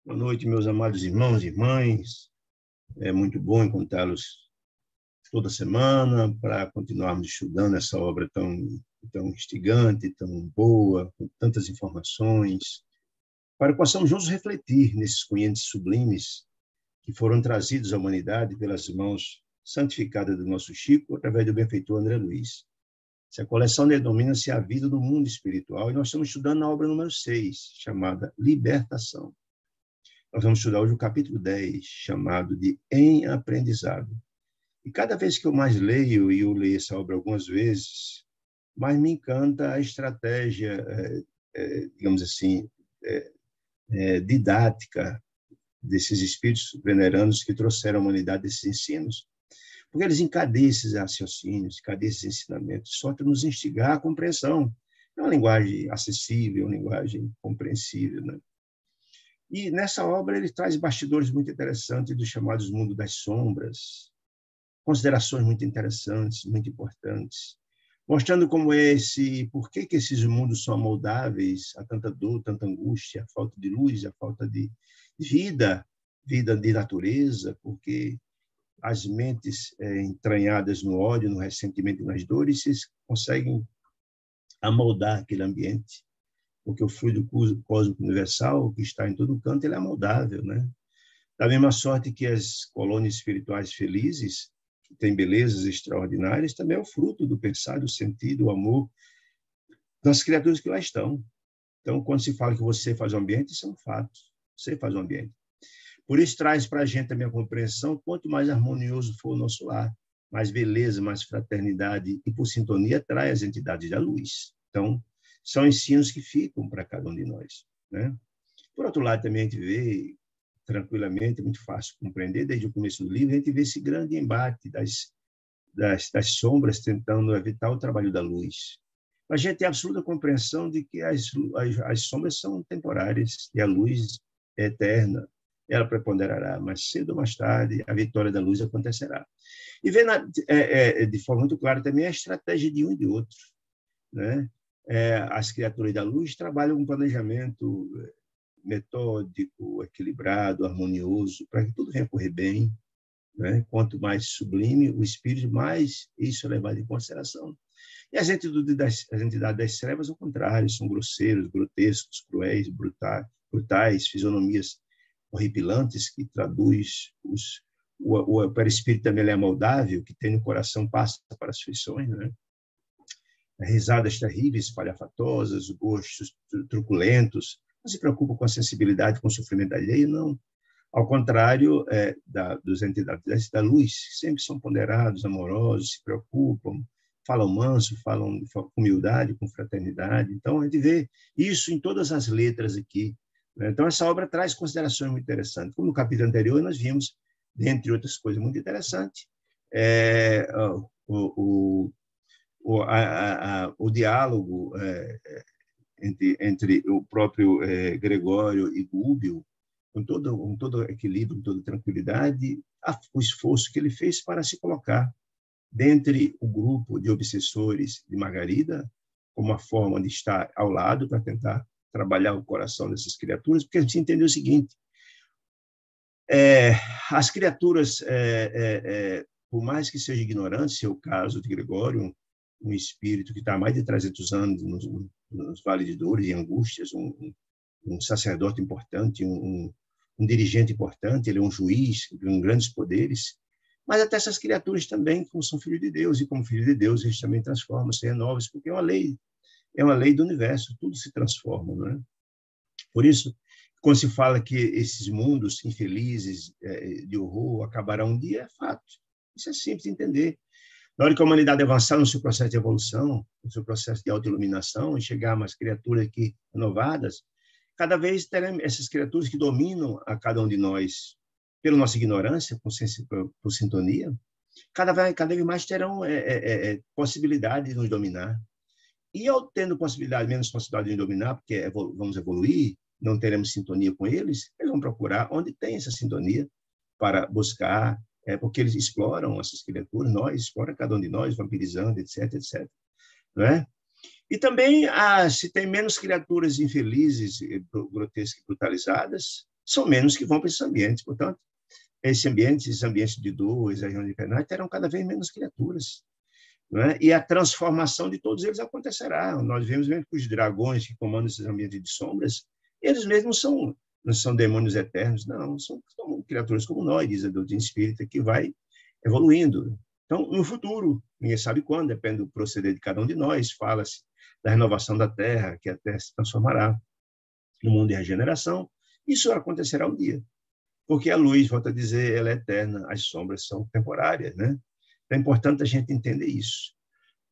Boa noite, meus amados irmãos e irmãs. É muito bom encontrá-los toda semana para continuarmos estudando essa obra tão instigante, tão boa, com tantas informações, para que possamos juntos refletir nesses conhecimentos sublimes que foram trazidos à humanidade pelas mãos santificadas do nosso Chico, através do benfeitor André Luiz. Essa coleção denomina-se A Vida do Mundo Espiritual, e nós estamos estudando a obra número 6, chamada Libertação. Nós vamos estudar hoje o capítulo 10, chamado de Em Aprendizado. E cada vez que eu mais leio, e eu leio essa obra algumas vezes, mais me encanta a estratégia, digamos assim, didática desses espíritos veneranos que trouxeram à humanidade esses ensinos. Porque eles encadeiam esses raciocínios, encadeiam esses ensinamentos, só para nos instigar a compreensão. É uma linguagem acessível, uma linguagem compreensível, né? E nessa obra ele traz bastidores muito interessantes dos chamados mundo das sombras, considerações muito interessantes, muito importantes, mostrando como por que esses mundos são amoldáveis a tanta dor, tanta angústia, a falta de luz, a falta de vida de natureza, porque as mentes entranhadas no ódio, no ressentimento e nas dores, conseguem amoldar aquele ambiente, porque o fluido cósmico universal, que está em todo canto, ele é moldável, né? Da mesma sorte que as colônias espirituais felizes, que têm belezas extraordinárias, também é o fruto do pensar, do sentir, do amor das criaturas que lá estão. Então, quando se fala que você faz o ambiente, isso é um fato. Você faz o ambiente. Por isso, traz para a gente também a compreensão, quanto mais harmonioso for o nosso lar, mais beleza, mais fraternidade, e por sintonia, traz as entidades da luz. Então, são ensinos que ficam para cada um de nós, né? Por outro lado, também a gente vê, tranquilamente, é muito fácil compreender, desde o começo do livro, a gente vê esse grande embate das sombras tentando evitar o trabalho da luz. A gente tem absoluta compreensão de que as sombras são temporárias e a luz é eterna. Ela preponderará, mas cedo ou mais tarde a vitória da luz acontecerá. E vê de forma muito clara também a estratégia de um e de outro, né? As criaturas da luz trabalham com planejamento metódico, equilibrado, harmonioso, para que tudo venha correr bem, né? Quanto mais sublime o espírito, mais isso é levado em consideração. E as entidades das trevas, ao contrário, são grosseiros, grotescos, cruéis, brutais, fisionomias horripilantes, que traduz o perispírito também é moldável, que tem no coração passa para as feições, né? Risadas terríveis, espalhafatosas, gostos truculentos, não se preocupa com a sensibilidade, com o sofrimento alheio, não. Ao contrário dos entidades da luz, sempre são ponderados, amorosos, se preocupam, falam manso, falam com humildade, com fraternidade. Então, a gente vê isso em todas as letras aqui, né? Então, essa obra traz considerações muito interessantes. Como no capítulo anterior, nós vimos, dentre outras coisas muito interessantes, o diálogo entre o próprio Gregório e Gúbio, com todo equilíbrio, com toda tranquilidade, o esforço que ele fez para se colocar dentre o grupo de obsessores de Margarida, como uma forma de estar ao lado para tentar trabalhar o coração dessas criaturas, porque a gente entendeu o seguinte: as criaturas, por mais que seja ignorante, se é o caso de Gregório, um espírito que está há mais de 300 anos nos vales de dores e angústias, um sacerdote importante, um dirigente importante, ele é um juiz com grandes poderes, mas até essas criaturas também, como são filhos de Deus, e como filhos de Deus, eles também transformam, se renovam, porque é uma lei do universo, tudo se transforma, não é? Por isso, quando se fala que esses mundos infelizes de horror acabarão um dia, é fato. Isso é simples de entender. Na hora que a humanidade avançar no seu processo de evolução, no seu processo de autoiluminação, e chegar a umas criaturas aqui renovadas, cada vez teremos essas criaturas que dominam a cada um de nós, pela nossa ignorância, por sintonia, cada vez mais terão possibilidade de nos dominar. E ao tendo menos possibilidade de nos dominar, porque vamos evoluir, não teremos sintonia com eles, eles vão procurar onde tem essa sintonia para buscar, porque eles exploram essas criaturas, explora cada um de nós, vampirizando, etc, etc. Não é? E também, se tem menos criaturas infelizes, grotescas e brutalizadas, são menos que vão para esses ambientes. Portanto, esses ambientes de dor, as regiões infernais, terão cada vez menos criaturas. Não é? E a transformação de todos eles acontecerá. Nós vemos mesmo que os dragões que comandam esses ambientes de sombras, eles mesmos não são demônios eternos, não, são criaturas como nós, diz a doutrina espírita, que vai evoluindo. Então, no futuro, ninguém sabe quando, depende do proceder de cada um de nós, fala-se da renovação da Terra, que a Terra se transformará no mundo de regeneração. Isso acontecerá um dia, porque a luz, volto a dizer, ela é eterna, as sombras são temporárias, né? É importante a gente entender isso.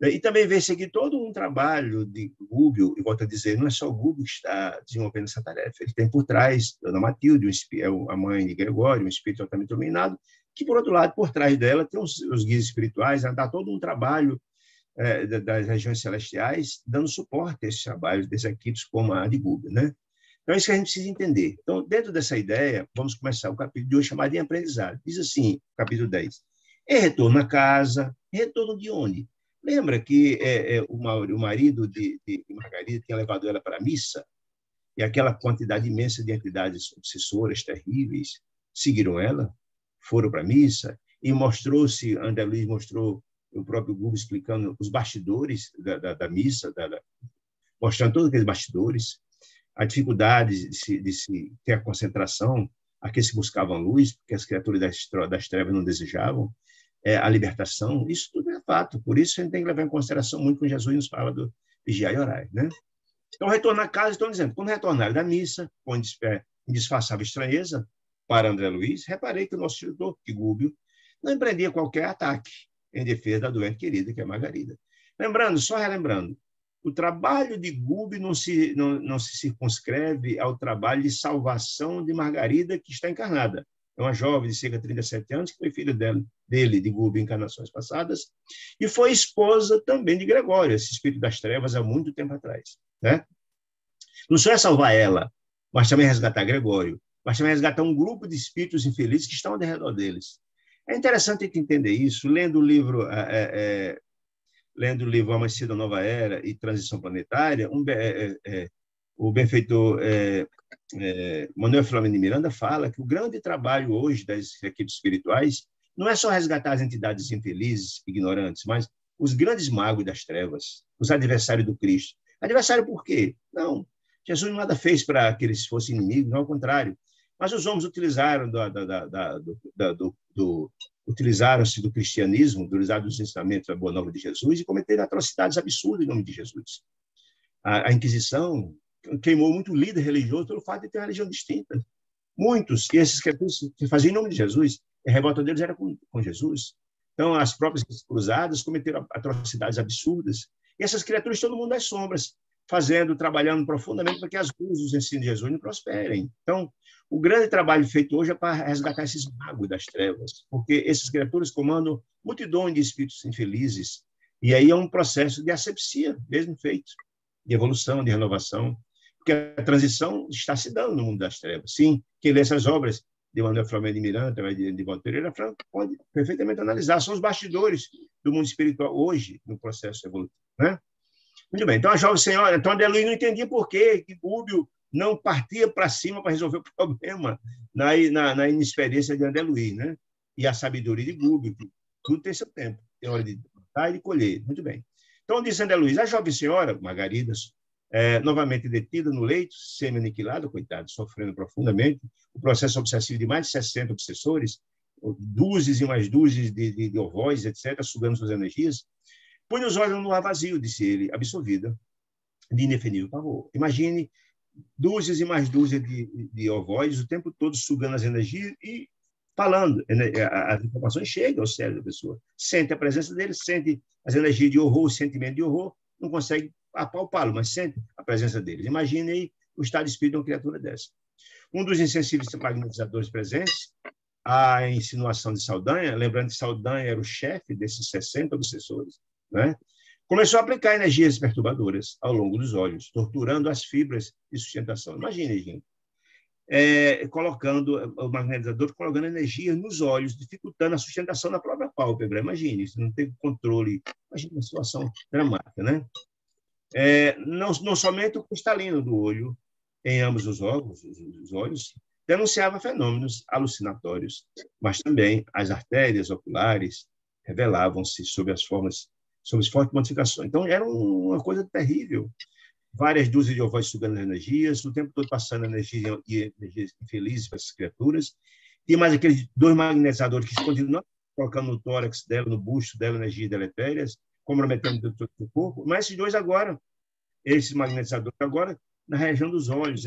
E também vê-se aqui todo um trabalho de Gubbio, e volto a dizer, não é só o Gubbio que está desenvolvendo essa tarefa, ele tem por trás Dona Matilde, a mãe de Gregório, um espírito altamente iluminado, que, por outro lado, por trás dela, tem os guias espirituais, dá todo um trabalho das regiões celestiais, dando suporte a esses trabalhos, desses equipes como a de Gubbio, né? Então, é isso que a gente precisa entender. Então, dentro dessa ideia, vamos começar o capítulo de hoje chamado de aprendizado. Diz assim, capítulo 10. É retorno à casa. Retorno de onde? Lembra que o marido de Margarida tinha levado ela para a missa? E aquela quantidade imensa de entidades obsessoras, terríveis, seguiram ela, foram para a missa, e mostrou-se, André Luiz mostrou, o próprio Gubbio explicando os bastidores da missa, mostrando todos aqueles bastidores, a dificuldade de se ter a concentração, aqueles que buscavam luz, porque as criaturas das trevas não desejavam, a libertação, isso tudo é fato. Por isso, a gente tem que levar em consideração muito quando Jesus nos fala do vigiar e orar, né? Então, retornar a casa, estou dizendo, quando retornaram da missa, com indisfarçável estranheza, para André Luiz, reparei que o nosso instrutor, Gubbio, não empreendia qualquer ataque em defesa da doente querida, que é Margarida. Lembrando, só relembrando, o trabalho de Gubbio não se circunscreve ao trabalho de salvação de Margarida, que está encarnada. É uma jovem de cerca de 37 anos, que foi filha dele, de Gubbio, em encarnações passadas, e foi esposa também de Gregório, esse espírito das trevas, há muito tempo atrás. Né? Não só é salvar ela, mas também resgatar Gregório, mas também resgatar um grupo de espíritos infelizes que estão ao redor deles. É interessante entender isso, lendo o livro Amanhecer da Nova Era e Transição Planetária, o benfeitor Manuel Filomeno de Miranda fala que o grande trabalho hoje das equipes espirituais não é só resgatar as entidades infelizes, ignorantes, mas os grandes magos das trevas, os adversários do Cristo. Adversário por quê? Não, Jesus nada fez para que eles fossem inimigos, não, ao contrário. Mas os homens utilizaram utilizaram-se do cristianismo, utilizaram os ensinamentos da Boa Nova de Jesus e cometeram atrocidades absurdas em nome de Jesus. A Inquisição queimou muito líder religioso pelo fato de ter uma religião distinta. Muitos, e esses que faziam em nome de Jesus, a revolta deles era com Jesus. Então, as próprias cruzadas cometeram atrocidades absurdas. E essas criaturas estão no mundo das sombras, trabalhando profundamente para que as luzes dos ensinos de Jesus não prosperem. Então, o grande trabalho feito hoje é para resgatar esses magos das trevas, porque essas criaturas comandam multidões de espíritos infelizes, e aí é um processo de asepsia mesmo feito, de evolução, de renovação, porque a transição está se dando no mundo das trevas. Sim, quem lê essas obras de Manuel Filomeno de Miranda, de Valdo Pereira Franco, pode perfeitamente analisar. São os bastidores do mundo espiritual hoje, no processo evolutivo. Né? Muito bem. Então, a jovem senhora, então, André Luiz não entendia por que Gubbio não partia para cima para resolver o problema na inexperiência de André Luiz, né? E a sabedoria de Gubbio, que tudo tem seu tempo. Tem hora de plantar e de colher. Muito bem. Então, disse André Luiz, a jovem senhora, Margarida, novamente detida no leito, semi-aniquilada, coitada, sofrendo profundamente, o processo obsessivo de mais de 60 obsessores, dúzias e mais dúzias de ovóis, etc., sugando suas energias, põe os olhos no ar vazio, disse ele, absolvida de indefinível pavor. Imagine dúzias e mais dúzias de ovóides o tempo todo sugando as energias e falando. As informações chegam ao cérebro da pessoa. Sente a presença dele, sente as energias de horror, o sentimento de horror, não consegue apalpá-lo, mas sente a presença deles. Imagine aí o estado de espírito de uma criatura dessa. Um dos insensíveis magnetizadores presentes, a insinuação de Saldanha, lembrando que Saldanha era o chefe desses 60 obsessores, né? Começou a aplicar energias perturbadoras ao longo dos olhos, torturando as fibras de sustentação. Imagine, gente, o magnetizador colocando energia nos olhos, dificultando a sustentação da própria pálpebra. Imagine, isso não tem controle. Imagine uma situação dramática, né? Não somente o cristalino do olho, em ambos os olhos, denunciava fenômenos alucinatórios, mas também as artérias oculares revelavam-se sob fortes modificações. Então, era uma coisa terrível. Várias dúzias de ovóides sugando energias, o tempo todo passando energia e energias infelizes para essas criaturas. E mais aqueles 2 magnetizadores que continuam colocando no tórax dela, no busto dela, energias deletérias, comprometendo todo o corpo. Mas esses magnetizadores agora, na região dos olhos,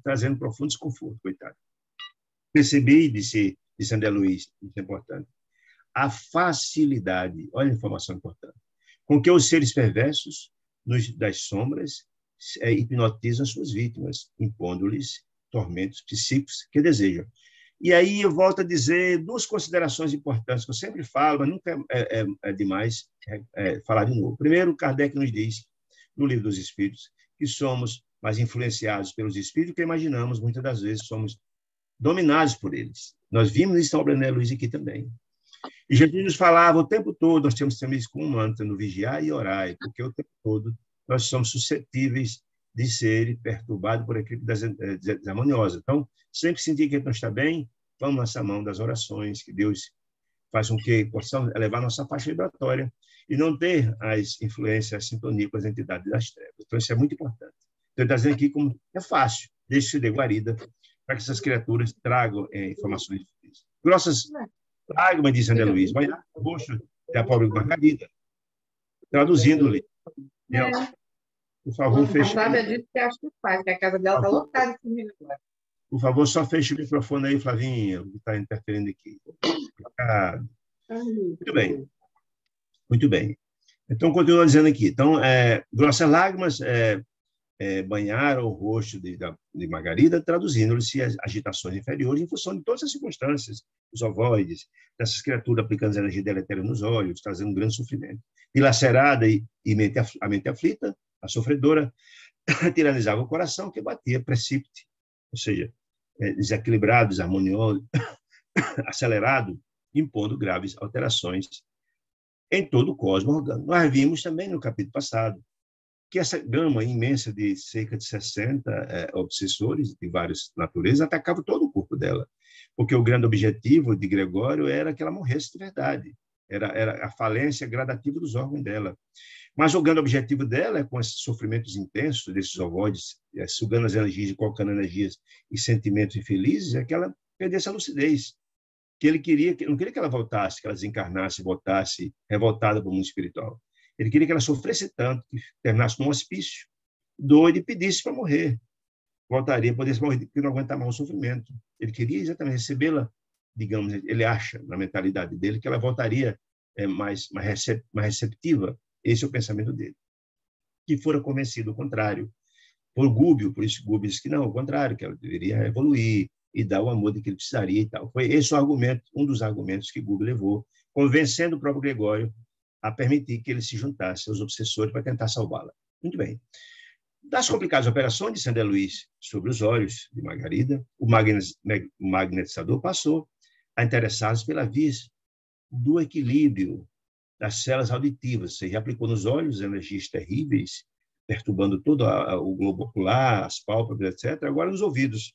trazendo profundo desconforto, coitado. Percebi, disse André Luiz, isso é importante, a facilidade, olha a informação importante, com que os seres perversos das sombras hipnotizam suas vítimas, impondo-lhes tormentos psíquicos que desejam. E aí eu volto a dizer 2 considerações importantes que eu sempre falo, mas nunca é demais falar de novo. Primeiro, Kardec nos diz, no Livro dos Espíritos, que somos mais influenciados pelos espíritos que imaginamos, muitas das vezes somos dominados por eles. Nós vimos isso na obra de André Luiz aqui também. E Jesus nos falava o tempo todo, nós temos também isso como um mantra, no vigiar e orar, porque o tempo todo nós somos suscetíveis de ser perturbados por aquilo desarmoniosa. Então, sempre sentir que a gente não está bem, vamos nessa mão das orações, que Deus faz com que possamos elevar nossa faixa vibratória e não ter as influências, as sintonias com as entidades das trevas. Então, isso é muito importante. Então, ele está dizendo aqui como é fácil, deixe-se de guarida, para que essas criaturas tragam informações difíceis. Grossas lágrimas, diz André Luiz, vai lá, roxo, é a pobre Margarida, traduzindo-lhe. Por favor, feche. A Flávia disse que acho que faz, que a casa dela está lotada comigo agora. Por favor, só feche o microfone aí, Flavinha, que está interferindo aqui. Muito bem. Muito bem. Então, continua dizendo aqui. Então, grossas lágrimas banharam o rosto de Margarida, traduzindo-lhe as agitações inferiores em função de todas as circunstâncias, os ovoides, dessas criaturas aplicando energia deletéria nos olhos, trazendo um grande sofrimento. Dilacerada e a mente aflita, a sofredora, tiranizava o coração, que batia precípite, ou seja, desequilibrado, desarmonioso, acelerado, impondo graves alterações em todo o cosmo orgânico. Nós vimos também no capítulo passado que essa gama imensa de cerca de 60 obsessores de várias naturezas atacava todo o corpo dela, porque o grande objetivo de Gregório era que ela morresse de verdade, era a falência gradativa dos órgãos dela. Mas o grande objetivo dela, com esses sofrimentos intensos desses ovoides, sugando as energias e colocando energias e sentimentos infelizes, é que ela perdesse a lucidez. Que ele não queria que ela voltasse, que ela desencarnasse, voltasse revoltada para o mundo espiritual. Ele queria que ela sofresse tanto, que terminasse num hospício, doido, e pedisse para morrer. Voltaria, pudesse morrer, porque não aguentava mais o sofrimento. Ele queria exatamente recebê-la, digamos, ele acha, na mentalidade dele, que ela voltaria mais receptiva. Esse é o pensamento dele. Que fora convencido do contrário. Por Gúbio, por isso Gúbio disse que não, ao contrário, que ela deveria evoluir e dar o amor de que ele precisaria e tal. Foi esse o argumento, um dos argumentos que Gúbio levou, convencendo o próprio Gregório a permitir que ele se juntasse aos obsessores para tentar salvá-la. Muito bem. Das complicadas operações de André Luiz sobre os olhos de Margarida, o magnetizador passou a interessar-se pela via do equilíbrio das células auditivas, ou seja, aplicou nos olhos energias terríveis, perturbando todo o globo ocular, as pálpebras, etc. Agora nos ouvidos,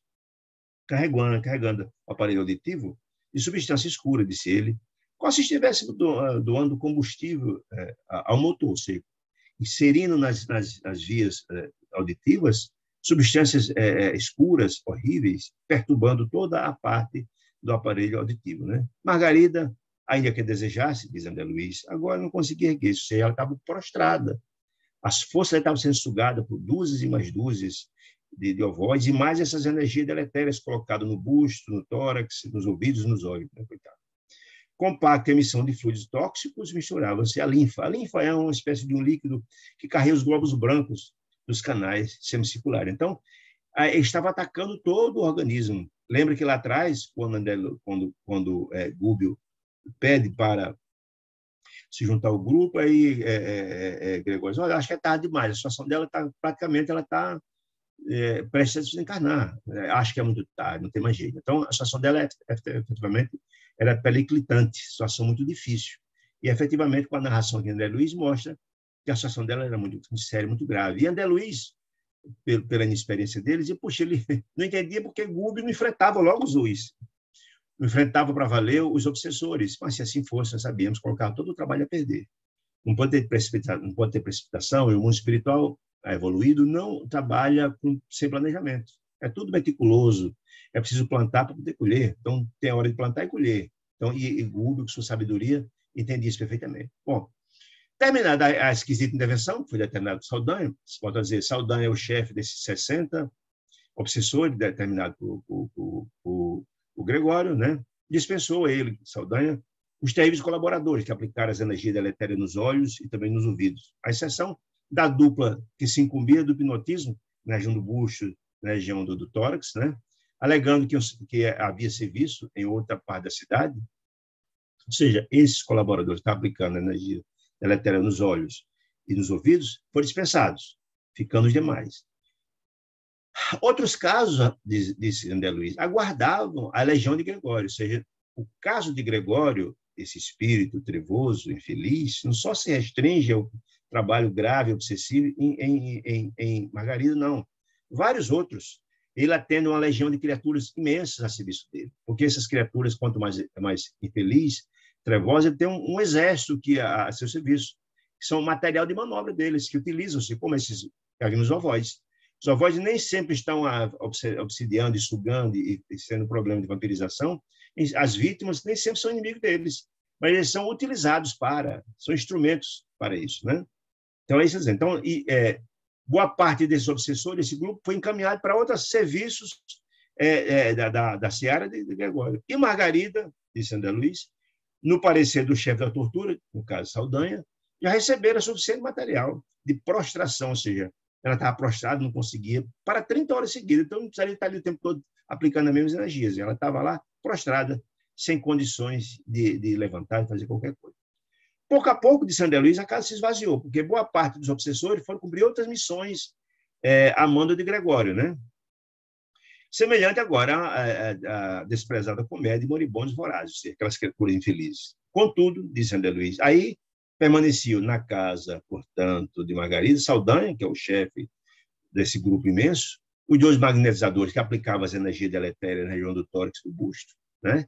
carregando o aparelho auditivo de substância escura, disse ele, como se estivesse doando combustível ao motor, ou seja, inserindo nas vias auditivas substâncias escuras, horríveis, perturbando toda a parte do aparelho auditivo. Né? Margarida, ainda que desejasse, diz André Luiz, agora não conseguia erguer, ou seja, ela estava prostrada. As forças estavam sendo sugadas por dúzias e mais dúzias de ovoides e mais essas energias deletérias colocadas no busto, no tórax, nos ouvidos e nos olhos. Né? Compacta emissão de fluidos tóxicos misturava-se à linfa. A linfa é uma espécie de um líquido que carrega os glóbulos brancos dos canais semicirculares. Então, estava atacando todo o organismo. Lembra que lá atrás, quando Gúbio pede para se juntar ao grupo, aí Gregório, olha, acho que é tarde demais, a situação dela está, praticamente, ela está prestes a desencarnar, acho que é muito tarde, não tem mais jeito. Então, a situação dela, efetivamente, era periclitante, situação muito difícil. E, efetivamente, com a narração de André Luiz, mostra que a situação dela era muito séria, muito grave. E André Luiz pela inexperiência deles, e, puxa, ele não entendia porque Gúbio não enfrentava logo os Uis, não enfrentava para valer os obsessores. Mas, se assim fosse, nós sabíamos colocar todo o trabalho a perder. Não pode ter precipitação, e o mundo espiritual evoluído não trabalha sem planejamento. É tudo meticuloso, é preciso plantar para poder colher. Então, tem a hora de plantar e colher. Então, e Gúbio, com sua sabedoria, entendia isso perfeitamente. Bom, terminada a esquisita intervenção, foi determinado por Saldanha, se pode dizer, Saldanha é o chefe desses 60 obsessores, determinado por Gregório, né? Dispensou ele, Saldanha, os terríveis colaboradores que aplicaram as energias deletérias nos olhos e também nos ouvidos, à exceção da dupla que se incumbia do hipnotismo, na região do bucho, na região do tórax, né? Alegando que havia serviço em outra parte da cidade. Ou seja, esses colaboradores que estavam aplicando a energia deletéria nos olhos e nos ouvidos foram dispensados, ficando os demais. Outros casos, disse André Luiz, aguardavam a legião de Gregório, ou seja, o caso de Gregório, esse espírito trevoso, infeliz, não só se restringe ao trabalho grave, obsessivo em Margarida, não. Vários outros. Ele atende uma legião de criaturas imensas a serviço dele, porque essas criaturas, quanto mais infeliz, trevosa, ele tem um exército a seu serviço, que são material de manobra deles, que utilizam-se, como esses os ovóis. Os ovóis nem sempre estão obsidiando e sugando e sendo problema de vampirização. As vítimas nem sempre são inimigos deles, mas eles são utilizados são instrumentos para isso, né? Então, é isso. Então, boa parte desses obsessores, desse grupo, foi encaminhado para outros serviços da seara de Gregório. E Margarida, disse André Luiz, no parecer do chefe da tortura, no caso Saldanha, já receberam suficiente material de prostração, ou seja, ela estava prostrada, não conseguia, para 30 horas seguidas, então não precisaria estar ali o tempo todo aplicando as mesmas energias. Ela estava lá prostrada, sem condições de levantar e fazer qualquer coisa. Pouco a pouco, disse André Luiz, a casa se esvaziou, porque boa parte dos obsessores foram cumprir outras missões a mando de Gregório, né? Semelhante agora à desprezada comédia de moribundos vorazes, aquelas criaturas infelizes. Contudo, disse André Luiz, aí permaneciam na casa, portanto, de Margarida, Saldanha, que é o chefe desse grupo imenso, os dois magnetizadores que aplicavam as energias deletérias na região do tórax do busto, né?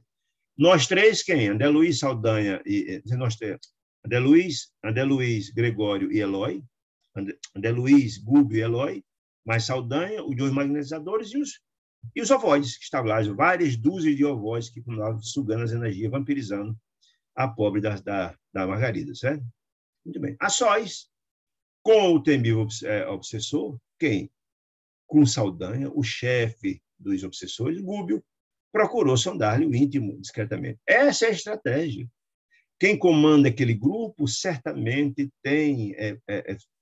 Nós três, quem? André Luiz, Saldanha e nós três. André Luiz, Gregório e Eloy, André Luiz, Gúbio e Eloy, mais Saldanha, os dois magnetizadores e os ovóis, que estavam lá, várias dúzias de ovóis que continuavam sugando as energias, vampirizando a pobre da Margarida, certo? Muito bem. A sós, com o temível obsessor, quem? Com Saldanha, o chefe dos obsessores, Gúbio, procurou sondar-lhe o íntimo discretamente. Essa é a estratégia. Quem comanda aquele grupo certamente tem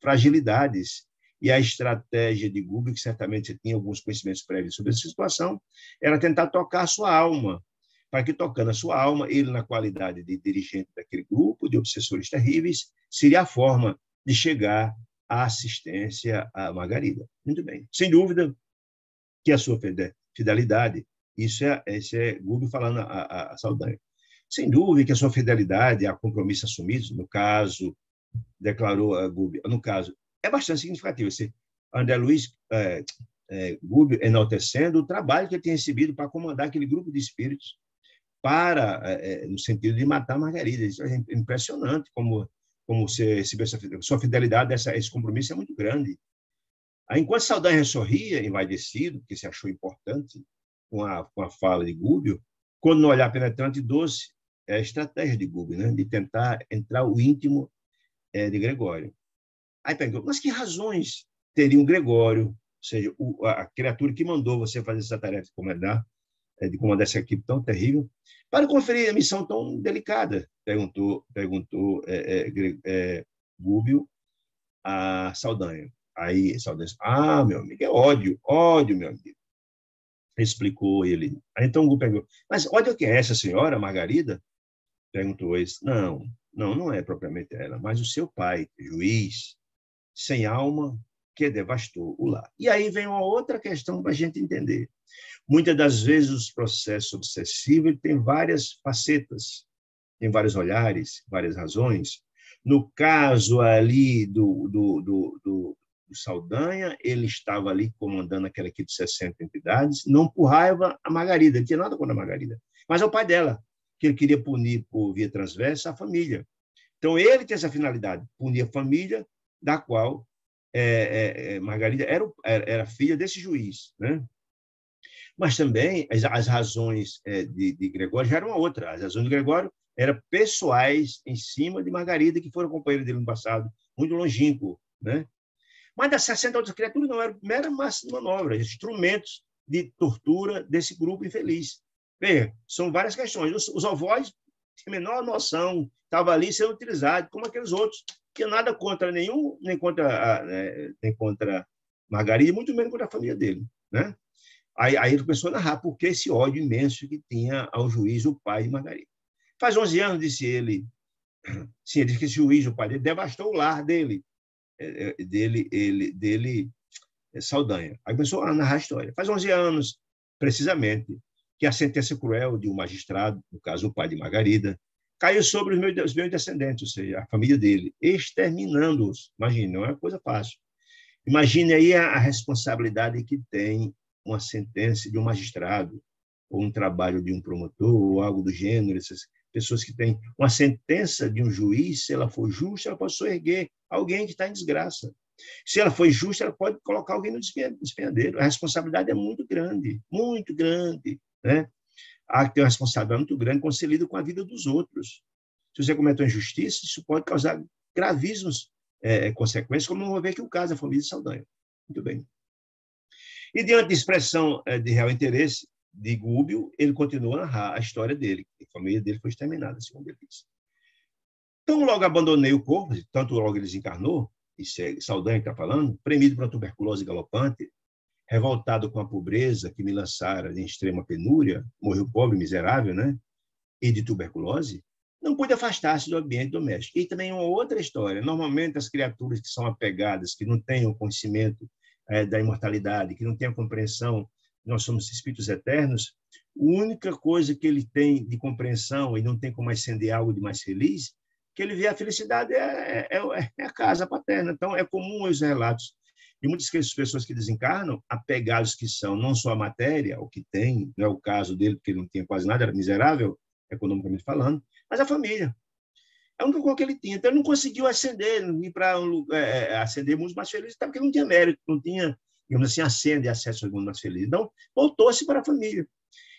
fragilidades. E a estratégia de Gúbio, que certamente tinha alguns conhecimentos prévios sobre essa situação, era tentar tocar a sua alma, para que, tocando a sua alma, ele, na qualidade de dirigente daquele grupo de obsessores terríveis, seria a forma de chegar à assistência a Margarida. Muito bem. Sem dúvida que a sua fidelidade, esse é Gúbio falando a Saldanha, sem dúvida que a sua fidelidade a compromisso assumido, no caso, declarou a Gúbio, no caso, é bastante significativo. André Luiz Gúbio enaltecendo o trabalho que ele tem recebido para comandar aquele grupo de espíritos no sentido de matar Margarida. Isso é impressionante como você recebeu sua fidelidade, esse compromisso é muito grande. Aí, enquanto Saldanha sorria, envaidecido, porque se achou importante com a fala de Gúbio, quando no olhar penetrante e doce, é a estratégia de Gúbio, né, de tentar entrar o íntimo de Gregório. Aí perguntou, mas que razões teria um Gregório, ou seja, a criatura que mandou você fazer essa tarefa de comandar essa equipe tão terrível, para conferir a missão tão delicada? Perguntou Gúbio a Saldanha. Aí Saldanha disse, meu amigo, é ódio, meu amigo. Explicou ele. Aí então Gúbio perguntou, mas ódio que é essa senhora, Margarida? Perguntou ele. Não é propriamente ela, mas o seu pai, juiz, sem alma, que devastou o lar. E aí vem uma outra questão para a gente entender. Muitas das vezes os processos obsessivos têm várias facetas, tem vários olhares, várias razões. No caso ali do Saldanha, ele estava ali comandando aquela equipe de 60 entidades, não por raiva a Margarida, não tinha nada contra a Margarida, mas é o pai dela, que ele queria punir por via transversa a família. Então, ele tem essa finalidade, punir a família da qual Margarida era filha desse juiz, né? Mas também as razões de Gregório já eram outra. As razões de Gregório eram pessoais em cima de Margarida, que foram companheiros dele no passado, muito longínquo, né? Mas das 60 outras criaturas não eram mera massa de manobra, instrumentos de tortura desse grupo infeliz. Veja, são várias questões. Os avós têm a menor noção, estavam ali sendo utilizados, como aqueles outros, que nada contra nenhum, nem contra Margarida, muito menos contra a família dele, né? Aí ele começou a narrar por que esse ódio imenso que tinha ao juiz, o pai de Margarida. Faz 11 anos, disse ele, sim, ele disse que esse juiz, o pai dele, devastou o lar dele, Saldanha. Aí começou a narrar a história. Faz 11 anos, precisamente, que a sentença cruel de um magistrado, no caso o pai de Margarida, caiu sobre os meus descendentes, ou seja, a família dele, exterminando-os. Imagine, não é uma coisa fácil. Imagine aí a responsabilidade que tem uma sentença de um magistrado, ou um trabalho de um promotor, ou algo do gênero, essas pessoas que têm uma sentença de um juiz, se ela for justa, ela pode soerguer alguém que está em desgraça. Se ela for justa, ela pode colocar alguém no despenhadeiro. A responsabilidade é muito grande, né? Há que ter uma responsabilidade muito grande quando você lida com a vida dos outros. Se você cometeu injustiça, isso pode causar gravíssimas consequências, como vamos ver aqui o caso da família de Saldanha. Muito bem. E diante da expressão de real interesse de Gúbio, ele continua a narrar a história dele. A família dele foi exterminada, segundo ele disse. Então, logo abandonei o corpo, tanto logo ele desencarnou, e Saldanha está falando, premido por uma tuberculose galopante, revoltado com a pobreza que me lançara em extrema penúria, morreu pobre, miserável, né? E de tuberculose, não pude afastar-se do ambiente doméstico. E também uma outra história. Normalmente, as criaturas que são apegadas, que não têm o conhecimento da imortalidade, que não têm a compreensão que nós somos espíritos eternos, a única coisa que ele tem de compreensão e não tem como acender algo de mais feliz, que ele vê a felicidade é a casa paterna. Então, é comum os relatos de muitas pessoas que desencarnam, apegados que são não só a matéria, o que tem, não é o caso dele, porque ele não tinha quase nada, era miserável, economicamente falando, mas a família. É a única coisa que ele tinha. Então, ele não conseguiu ascender, ir para ascender mundos mais felizes, porque não tinha mérito, não tinha, digamos assim, ascende e acesso aos mundos mais felizes. Então, voltou-se para a família.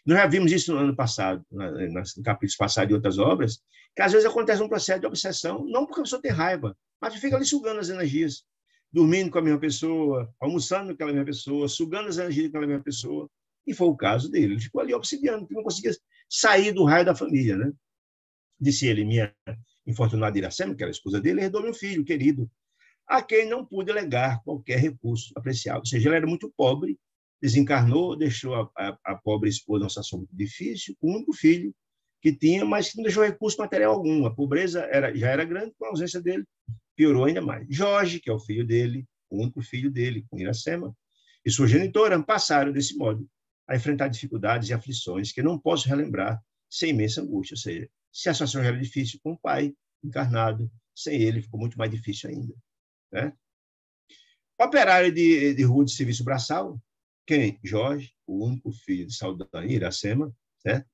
Nós já vimos isso no ano passado, no capítulo passado de outras obras, que às vezes acontece um processo de obsessão, não porque a pessoa tem raiva, mas fica ali sugando as energias, dormindo com a mesma pessoa, almoçando com aquela mesma pessoa, sugando as energias daquela mesma pessoa. E foi o caso dele. Ele ficou ali obsidiando, porque não conseguia sair do raio da família, né? Disse ele, minha infortunada Iracema, que era a esposa dele, herdou meu filho querido, a quem não pude alegar qualquer recurso apreciável. Ou seja, ele era muito pobre, desencarnou, deixou a pobre esposa numa situação muito difícil, com o único filho que tinha, mas que não deixou recurso material algum. A pobreza já era grande, com a ausência dele, piorou ainda mais. Jorge, que é o filho dele, o único filho dele, com Iracema, e sua genitora, passaram desse modo a enfrentar dificuldades e aflições que não posso relembrar sem imensa angústia. Ou seja, se a situação já era difícil com o pai encarnado, sem ele ficou muito mais difícil ainda, né? Operário de rua de serviço braçal, quem? Jorge, o único filho de Saldanha e Iracema, certo?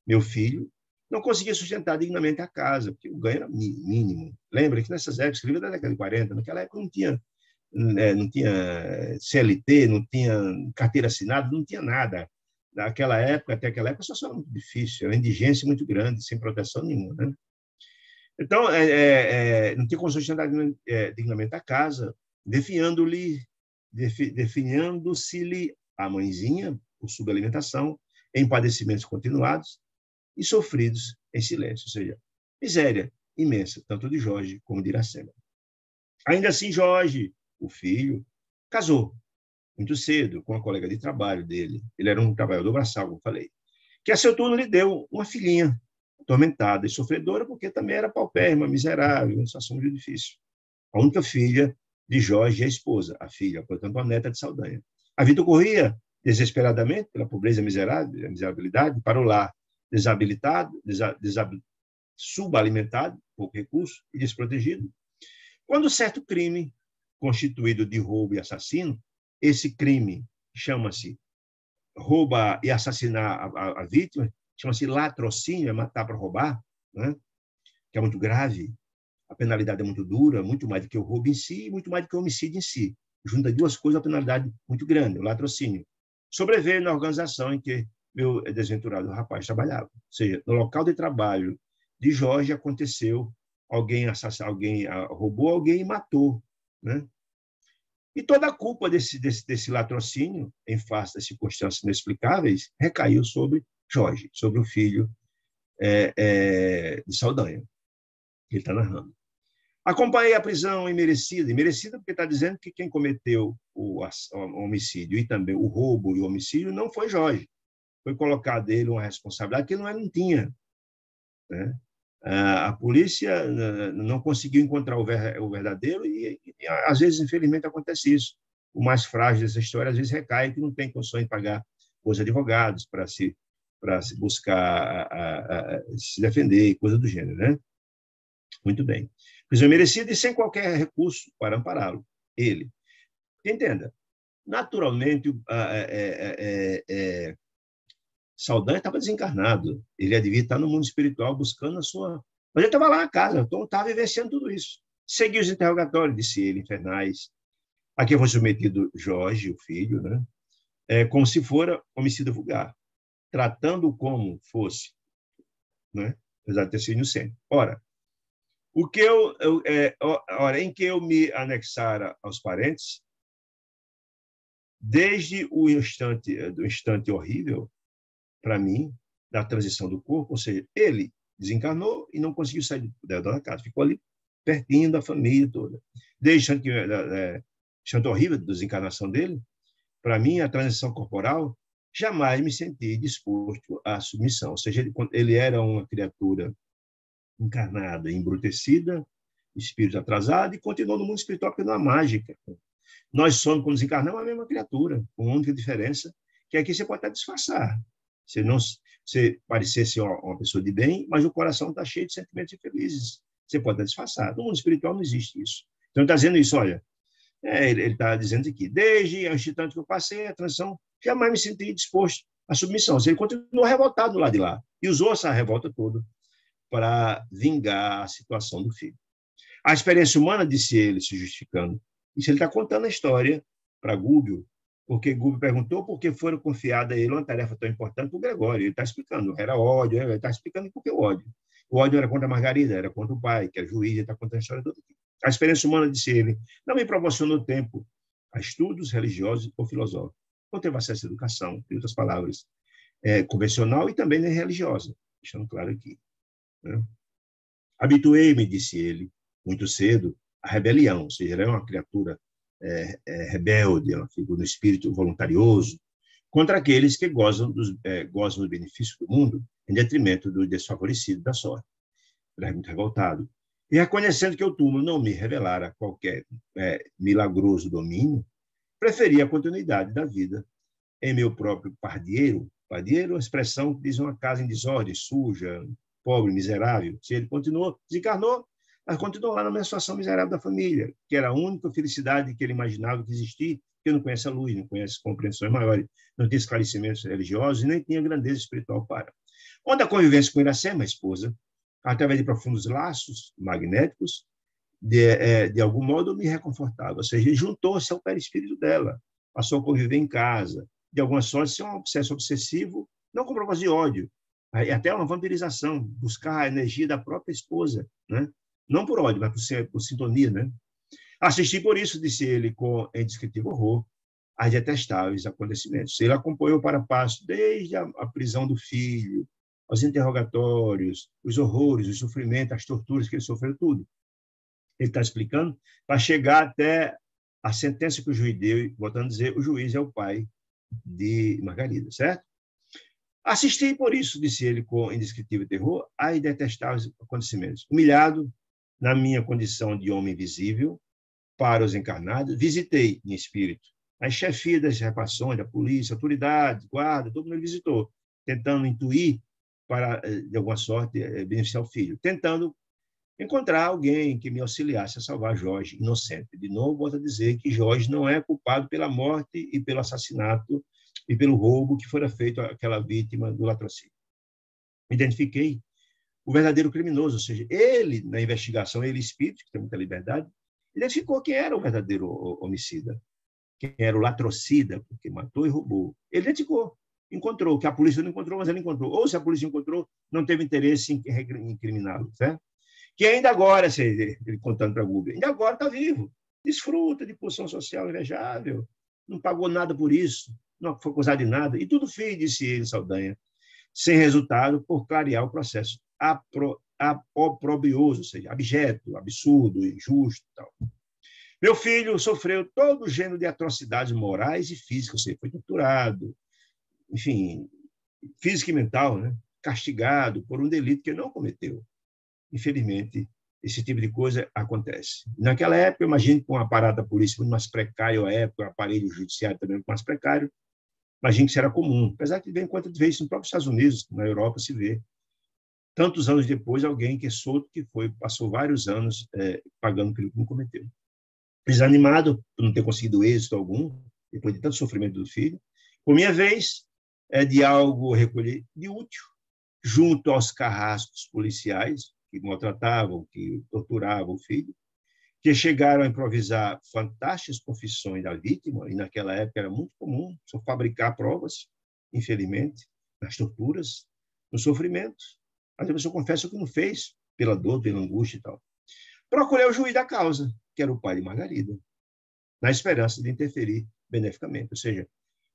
Meu filho, não conseguia sustentar dignamente a casa, porque o ganho era mínimo. Lembra que nessas épocas, livro da década de 40, naquela época não tinha CLT, não tinha carteira assinada, não tinha nada. Naquela época, até aquela época, a situação era muito difícil, era uma indigência muito grande, sem proteção nenhuma, né? Então, não tinha condições de sustentar dignamente a casa, definhando-se-lhe a mãezinha por subalimentação, em padecimentos continuados e sofridos em silêncio, ou seja, miséria imensa, tanto de Jorge como de Iracema. Ainda assim, Jorge, o filho, casou muito cedo com uma colega de trabalho dele. Ele era um trabalhador braçal, como falei, que a seu turno lhe deu uma filhinha atormentada e sofredora, porque também era paupérrima, miserável, uma situação muito difícil. A única filha de Jorge e a esposa, a filha, portanto, a neta de Saldanha. A vida corria desesperadamente pela pobreza e a miserabilidade para o lar desabilitado, subalimentado, pouco recurso e desprotegido, quando certo crime constituído de roubo e assassino, esse crime chama-se roubar e assassinar a vítima, chama-se latrocínio, é matar para roubar, né? Que é muito grave. A penalidade é muito dura, muito mais do que o roubo em si, muito mais do que o homicídio em si. Junta duas coisas, a penalidade muito grande, o latrocínio. Sobreveio na organização em que meu desventurado rapaz trabalhava. Ou seja, no local de trabalho de Jorge aconteceu, alguém roubou alguém e matou, né? E toda a culpa desse latrocínio, em face das circunstâncias inexplicáveis, recaiu sobre Jorge, sobre o filho de Saldanha, que ele está narrando. Acompanhei a prisão imerecida porque está dizendo que quem cometeu o homicídio e também o roubo e o homicídio não foi Jorge. Foi colocado dele uma responsabilidade que ele não tinha, né? A polícia não conseguiu encontrar o verdadeiro e, às vezes, infelizmente, acontece isso. O mais frágil dessa história, às vezes, recai que não tem condições de pagar os advogados para se buscar se defender, coisa do gênero, né? Muito bem. Prisão merecida e sem qualquer recurso para ampará-lo. Ele. Entenda, naturalmente, Saldanha estava desencarnado. Ele devia estar no mundo espiritual buscando a sua... Mas ele estava lá na casa, então estava vivenciando tudo isso. Seguiu os interrogatórios, disse ele, infernais. Aqui foi submetido Jorge, o filho, né? Como se fora homicida vulgar, tratando como fosse, né? Apesar de ter sido inocente. Ora, em que eu me anexara aos parentes, desde o instante horrível, para mim, da transição do corpo, ou seja, ele desencarnou e não conseguiu sair da casa, ficou ali pertinho da família toda. Desde o instante horrível da desencarnação dele, para mim, a transição corporal, jamais me senti disposto à submissão, ou seja, ele era uma criatura encarnada, embrutecida, espírito atrasado, e continuou no mundo espiritual porque não há mágica. Nós somos, quando desencarnamos, a mesma criatura, com uma única diferença, que aqui você pode até disfarçar. Você parecer ser uma pessoa de bem, mas o coração está cheio de sentimentos infelizes. Você pode até disfarçar. No mundo espiritual não existe isso. Então, ele está dizendo isso, olha, ele está dizendo aqui, desde o instante que eu passei a transição, jamais me senti disposto à submissão. Ele continuou revoltado do lado de lá, e usou essa revolta toda para vingar a situação do filho. A experiência humana, disse ele, se justificando, isso ele está contando a história para Gúbio, porque Gúbio perguntou por que foram confiada a ele uma tarefa tão importante para o Gregório. Ele está explicando, era ódio, ele está explicando por que o ódio. O ódio era contra a Margarida, era contra o pai, que era juiz, ele está contando a história toda aqui. A experiência humana, disse ele, não me proporcionou tempo a estudos religiosos ou filosóficos. Não teve acesso à educação, em outras palavras, convencional e também nem religiosa, deixando claro aqui. Habituei-me, disse ele, muito cedo, à rebelião, ou seja, ele é uma criatura rebelde, é uma figura do espírito voluntarioso, contra aqueles que gozam dos benefícios do mundo, em detrimento do desfavorecido da sorte. Ele é muito revoltado. E reconhecendo que o túmulo não me revelara qualquer milagroso domínio, preferi a continuidade da vida em meu próprio pardieiro. Pardieiro é uma expressão que diz uma casa em desordem, suja, pobre, miserável. Se ele continuou, desencarnou, mas continuou lá na mesma situação miserável da família, que era a única felicidade que ele imaginava que existia, porque não conhece a luz, não conhece compreensões maiores, não tinha esclarecimentos religiosos e nem tinha grandeza espiritual para. Onde a convivência com Iracema, a esposa, através de profundos laços magnéticos, de algum modo me reconfortava, ou seja, ele juntou-se ao perispírito dela, passou a conviver em casa, de alguma sorte, ser um obsesso obsessivo, não com propósito de ódio, até uma vampirização, buscar a energia da própria esposa, né? Não por ódio, mas por sintonia, né? Assisti por isso, disse ele, com indescritível horror, aos detestáveis acontecimentos. Ele acompanhou para passo desde a prisão do filho, aos interrogatórios, os horrores, os sofrimentos, as torturas que ele sofreu, tudo. Ele está explicando, para chegar até a sentença que o juiz deu, voltando a dizer, o juiz é o pai de Margarida, certo? Assisti por isso, disse ele com indescritível terror, a detestáveis acontecimentos. Humilhado, na minha condição de homem invisível, para os encarnados, visitei em espírito as chefias das repartições, da polícia, autoridades, guarda, todo mundo visitou, tentando intuir para, de alguma sorte, beneficiar o filho, tentando encontrar alguém que me auxiliasse a salvar Jorge, inocente. De novo, volto a dizer que Jorge não é culpado pela morte e pelo assassinato e pelo roubo que fora feito àquela vítima do latrocínio. Identifiquei o verdadeiro criminoso, ou seja, ele, na investigação, ele, espírito, que tem muita liberdade, identificou quem era o verdadeiro homicida, quem era o latrocida, porque matou e roubou. Ele identificou, encontrou, que a polícia não encontrou, mas ele encontrou. Ou se a polícia encontrou, não teve interesse em incriminá-lo, certo? Que ainda agora, ele contando para a Google, ainda agora está vivo, desfruta de posição social invejável, não pagou nada por isso, não foi acusado de nada, e tudo fez, disse ele, Saldanha, sem resultado por clarear o processo oprobioso, ou seja, abjeto, absurdo, injusto. Tal. Meu filho sofreu todo gênero de atrocidades morais e físicas, ou seja, foi torturado, enfim, física e mental, né? Castigado por um delito que não cometeu. Infelizmente, esse tipo de coisa acontece. Naquela época, eu imagino que com o aparato da polícia muito mais precário, à época, o aparelho judiciário também muito mais precário, imagino que isso era comum. Apesar que, de vez em quando, vê isso nos próprios Estados Unidos, na Europa, se vê. Tantos anos depois, alguém que é solto, que passou vários anos pagando pelo que não cometeu. Desanimado por não ter conseguido êxito algum, depois de tanto sofrimento do filho, por minha vez, de algo recolher de útil, junto aos carrascos policiais, que maltratavam, que torturavam o filho, que chegaram a improvisar fantásticas confissões da vítima, e naquela época era muito comum só fabricar provas, infelizmente, nas torturas, nos sofrimentos. Mas a pessoa confessa o que não fez, pela dor, pela angústia e tal. Procurei o juiz da causa, que era o pai de Margarida, na esperança de interferir beneficamente. Ou seja,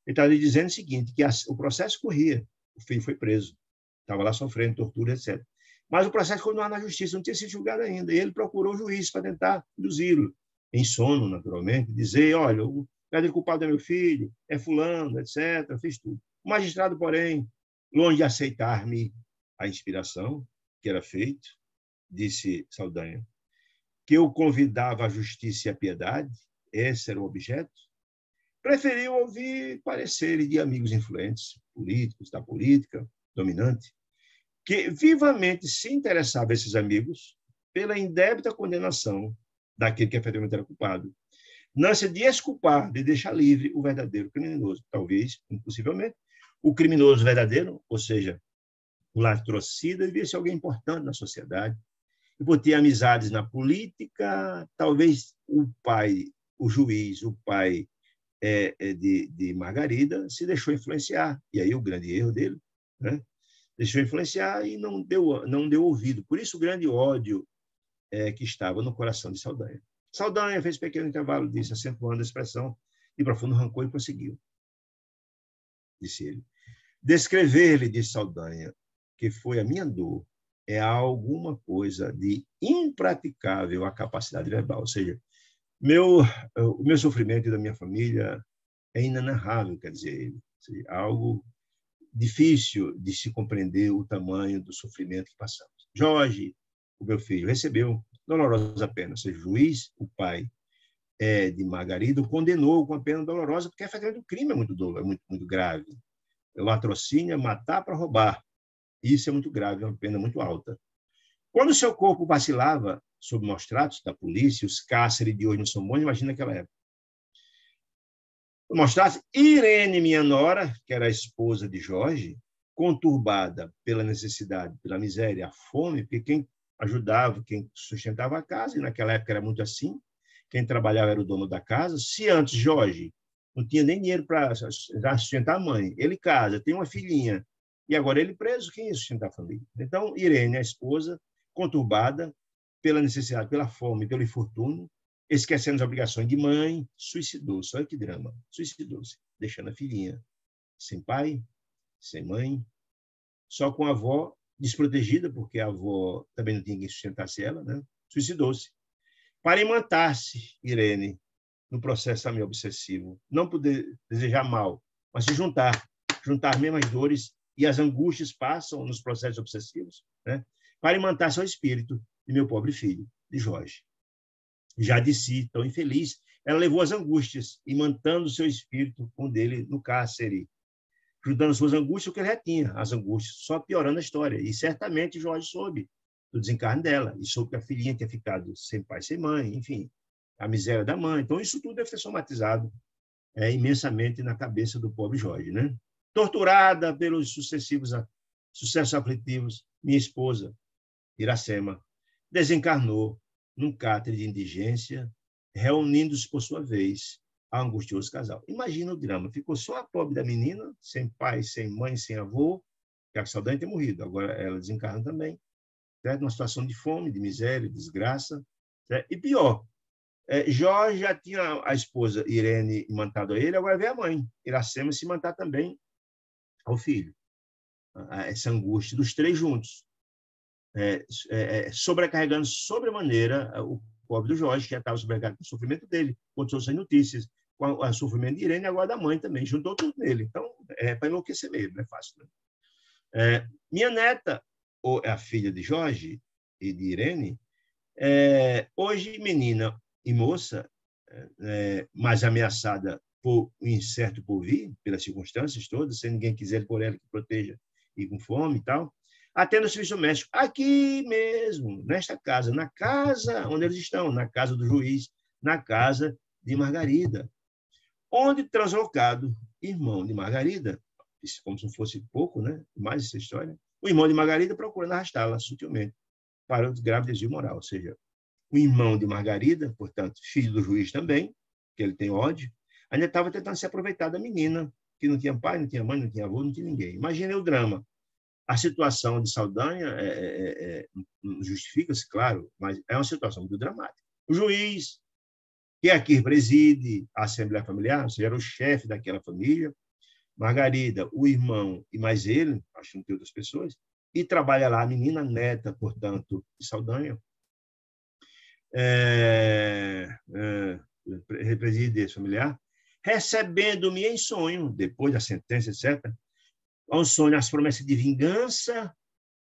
ele estava dizendo o seguinte, que o processo corria, o filho foi preso, estava lá sofrendo tortura, etc. Mas o processo continuava na justiça, não tinha sido julgado ainda. E ele procurou o juiz para tentar induzi-lo, em sono, naturalmente, dizer, olha, o verdadeiro culpado é meu filho, é fulano, etc. Fez tudo. O magistrado, porém, longe de aceitar-me a inspiração que era feito, disse Saldanha, que eu convidava a justiça e a piedade, esse era o objeto, preferiu ouvir pareceres de amigos influentes, políticos, da política dominante, que vivamente se interessavam esses amigos pela indébita condenação daquele que efetivamente era culpado. Não se de desculpar, de deixar livre o verdadeiro criminoso. Talvez, impossivelmente, o criminoso verdadeiro, ou seja, o latrocida, devia ser alguém importante na sociedade, e por ter amizades na política, talvez o pai, o juiz, o pai de Margarida, se deixou influenciar. E aí o grande erro dele, né? Deixou influenciar e não deu ouvido. Por isso o grande ódio que estava no coração de Saldanha. Saldanha fez pequeno intervalo disso, acentuando a expressão de profundo rancor e prosseguiu. Disse ele. Descrever-lhe, disse Saldanha, que foi a minha dor, é alguma coisa de impraticável a capacidade verbal. Ou seja, o meu sofrimento e da minha família é inenarrável, quer dizer, ele. Seja, algo difícil de se compreender o tamanho do sofrimento que passamos. Jorge, o meu filho, recebeu dolorosa pena. Ou seja, o juiz, o pai de Margarida, o condenou com a pena dolorosa, porque efetivamente o crime é muito duro, é muito grave. O latrocínio é matar para roubar. Isso é muito grave, é uma pena muito alta. Quando o seu corpo vacilava sob maus tratos da polícia, os cárceres de hoje não são bons, imagina naquela época. Mostrasse Irene, minha nora, que era a esposa de Jorge, conturbada pela necessidade, pela miséria, a fome, porque quem ajudava, quem sustentava a casa, e naquela época era muito assim, quem trabalhava era o dono da casa. Se antes Jorge não tinha nem dinheiro para sustentar a mãe, ele casa, tem uma filhinha, e agora ele preso, quem ia sustentar a família? Então, Irene, a esposa, conturbada pela necessidade, pela fome, pelo infortúnio, esquecendo as obrigações de mãe, suicidou-se. Olha que drama. Suicidou-se, deixando a filhinha sem pai, sem mãe, só com a avó desprotegida, porque a avó também não tinha quem sustentasse ela, né? Suicidou-se. Para imantar-se, Irene, no processo também obsessivo, não poder desejar mal, mas se juntar mesmo as dores e as angústias passam nos processos obsessivos, né? Para imantar-se ao espírito de meu pobre filho, de Jorge. Já de si, tão infeliz, ela levou as angústias, imantando seu espírito com o dele no cárcere, juntando suas angústias, o que ele já tinha, as angústias, só piorando a história. E certamente Jorge soube do desencarne dela, e soube que a filhinha tinha ficado sem pai, sem mãe, enfim, a miséria da mãe. Então, isso tudo deve ter somatizado imensamente na cabeça do pobre Jorge, né? Torturada pelos sucessos aflitivos, minha esposa, Iracema, desencarnou num cárcere de indigência, reunindo-se, por sua vez, ao angustioso casal. Imagina o drama. Ficou só a pobre da menina, sem pai, sem mãe, sem avô, que a Saldanha tem morrido. Agora ela desencarna também, certo? Numa situação de fome, de miséria, de desgraça. Certo? E pior, Jorge já tinha a esposa Irene imantado a ele, agora veio a mãe, Iracema, se imantar também ao filho. Essa angústia dos três juntos, sobrecarregando sobremaneira o pobre do Jorge, que já estava sobrecarregado com o sofrimento dele, contou sem notícias, com o sofrimento de Irene e agora da mãe também, juntou tudo nele. Então, é para enlouquecer mesmo, não é fácil. Né? Minha neta, a filha de Jorge e de Irene, hoje menina e moça, mais ameaçada por um incerto porvir, pelas circunstâncias todas, sem ninguém quiser por ela que proteja e com fome e tal, até no serviço doméstico, aqui mesmo, nesta casa, na casa onde eles estão, na casa do juiz, na casa de Margarida, onde translocado, irmão de Margarida, como se não fosse pouco, né? Mais essa história, o irmão de Margarida procurando arrastá-la sutilmente para o grave desvio moral, ou seja, o irmão de Margarida, portanto, filho do juiz também, que ele tem ódio, ainda estava tentando se aproveitar da menina, que não tinha pai, não tinha mãe, não tinha avô, não tinha ninguém. Imagine o drama. A situação de Saldanha justifica-se, claro, mas é uma situação muito dramática. O juiz, que aqui preside a Assembleia Familiar, ou seja, era o chefe daquela família, Margarida, o irmão e mais ele, acho que não tem outras pessoas, e trabalha lá a menina neta, portanto, de Saldanha, preside esse familiar, recebendo-me em sonho, depois da sentença, etc., ao sonho, as promessas de vingança,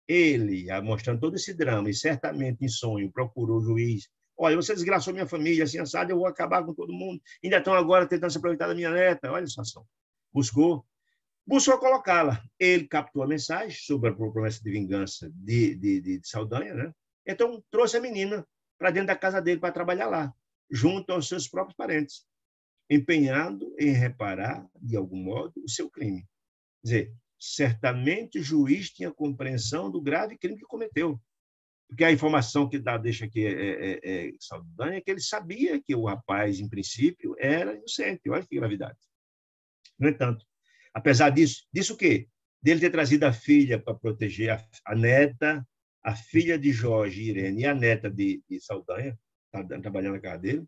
ele, mostrando todo esse drama, e certamente em sonho procurou o juiz. Olha, você desgraçou minha família, assim, assado, eu vou acabar com todo mundo. Ainda estão agora tentando se aproveitar da minha neta. Olha a situação. Buscou colocá-la. Ele captou a mensagem sobre a promessa de vingança de Saldanha, né? Então, trouxe a menina para dentro da casa dele para trabalhar lá, junto aos seus próprios parentes, empenhado em reparar, de algum modo, o seu crime. Quer dizer, certamente o juiz tinha compreensão do grave crime que cometeu. Porque a informação que deixa aqui Saldanha é que ele sabia que o rapaz, em princípio, era inocente. Olha que gravidade. No entanto, apesar disso o quê? Dele ter trazido a filha para proteger a neta, a filha de Jorge e Irene e a neta de Saldanha, trabalhando na casa dele.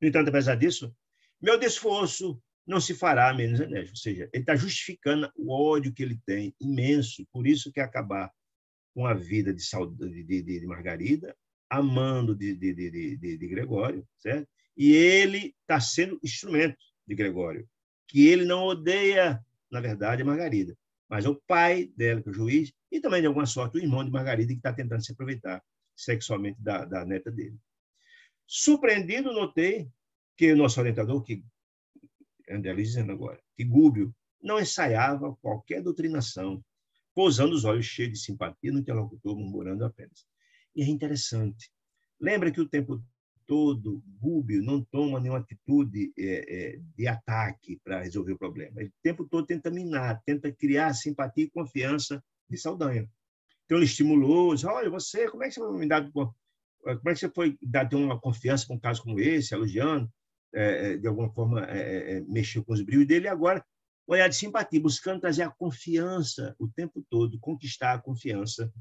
No entanto, apesar disso, meu desforço não se fará menos enérgico. Ou seja, ele está justificando o ódio que ele tem, imenso, por isso que acabar com a vida de Margarida, amando de Gregório, certo? E ele está sendo instrumento de Gregório, que ele não odeia, na verdade, a Margarida, mas é o pai dela, que é o juiz, e também, de alguma sorte, o irmão de Margarida, que está tentando se aproveitar sexualmente da neta dele. Surpreendido, notei que o nosso orientador, que André Luiz dizendo agora, que Gúbio não ensaiava qualquer doutrinação, pousando os olhos cheios de simpatia no interlocutor, murmurando apenas. E é interessante. Lembra que o tempo todo Gúbio não toma nenhuma atitude de ataque para resolver o problema. Ele o tempo todo tenta minar, tenta criar simpatia e confiança de Saldanha. Então ele estimulou, disse, olha, você, como é que você vai me dar, como é que você foi dar uma confiança para um caso como esse, elogiando, de alguma forma mexeu com os brilhos dele, e agora olhar de simpatia, buscando trazer a confiança o tempo todo, conquistar a confiança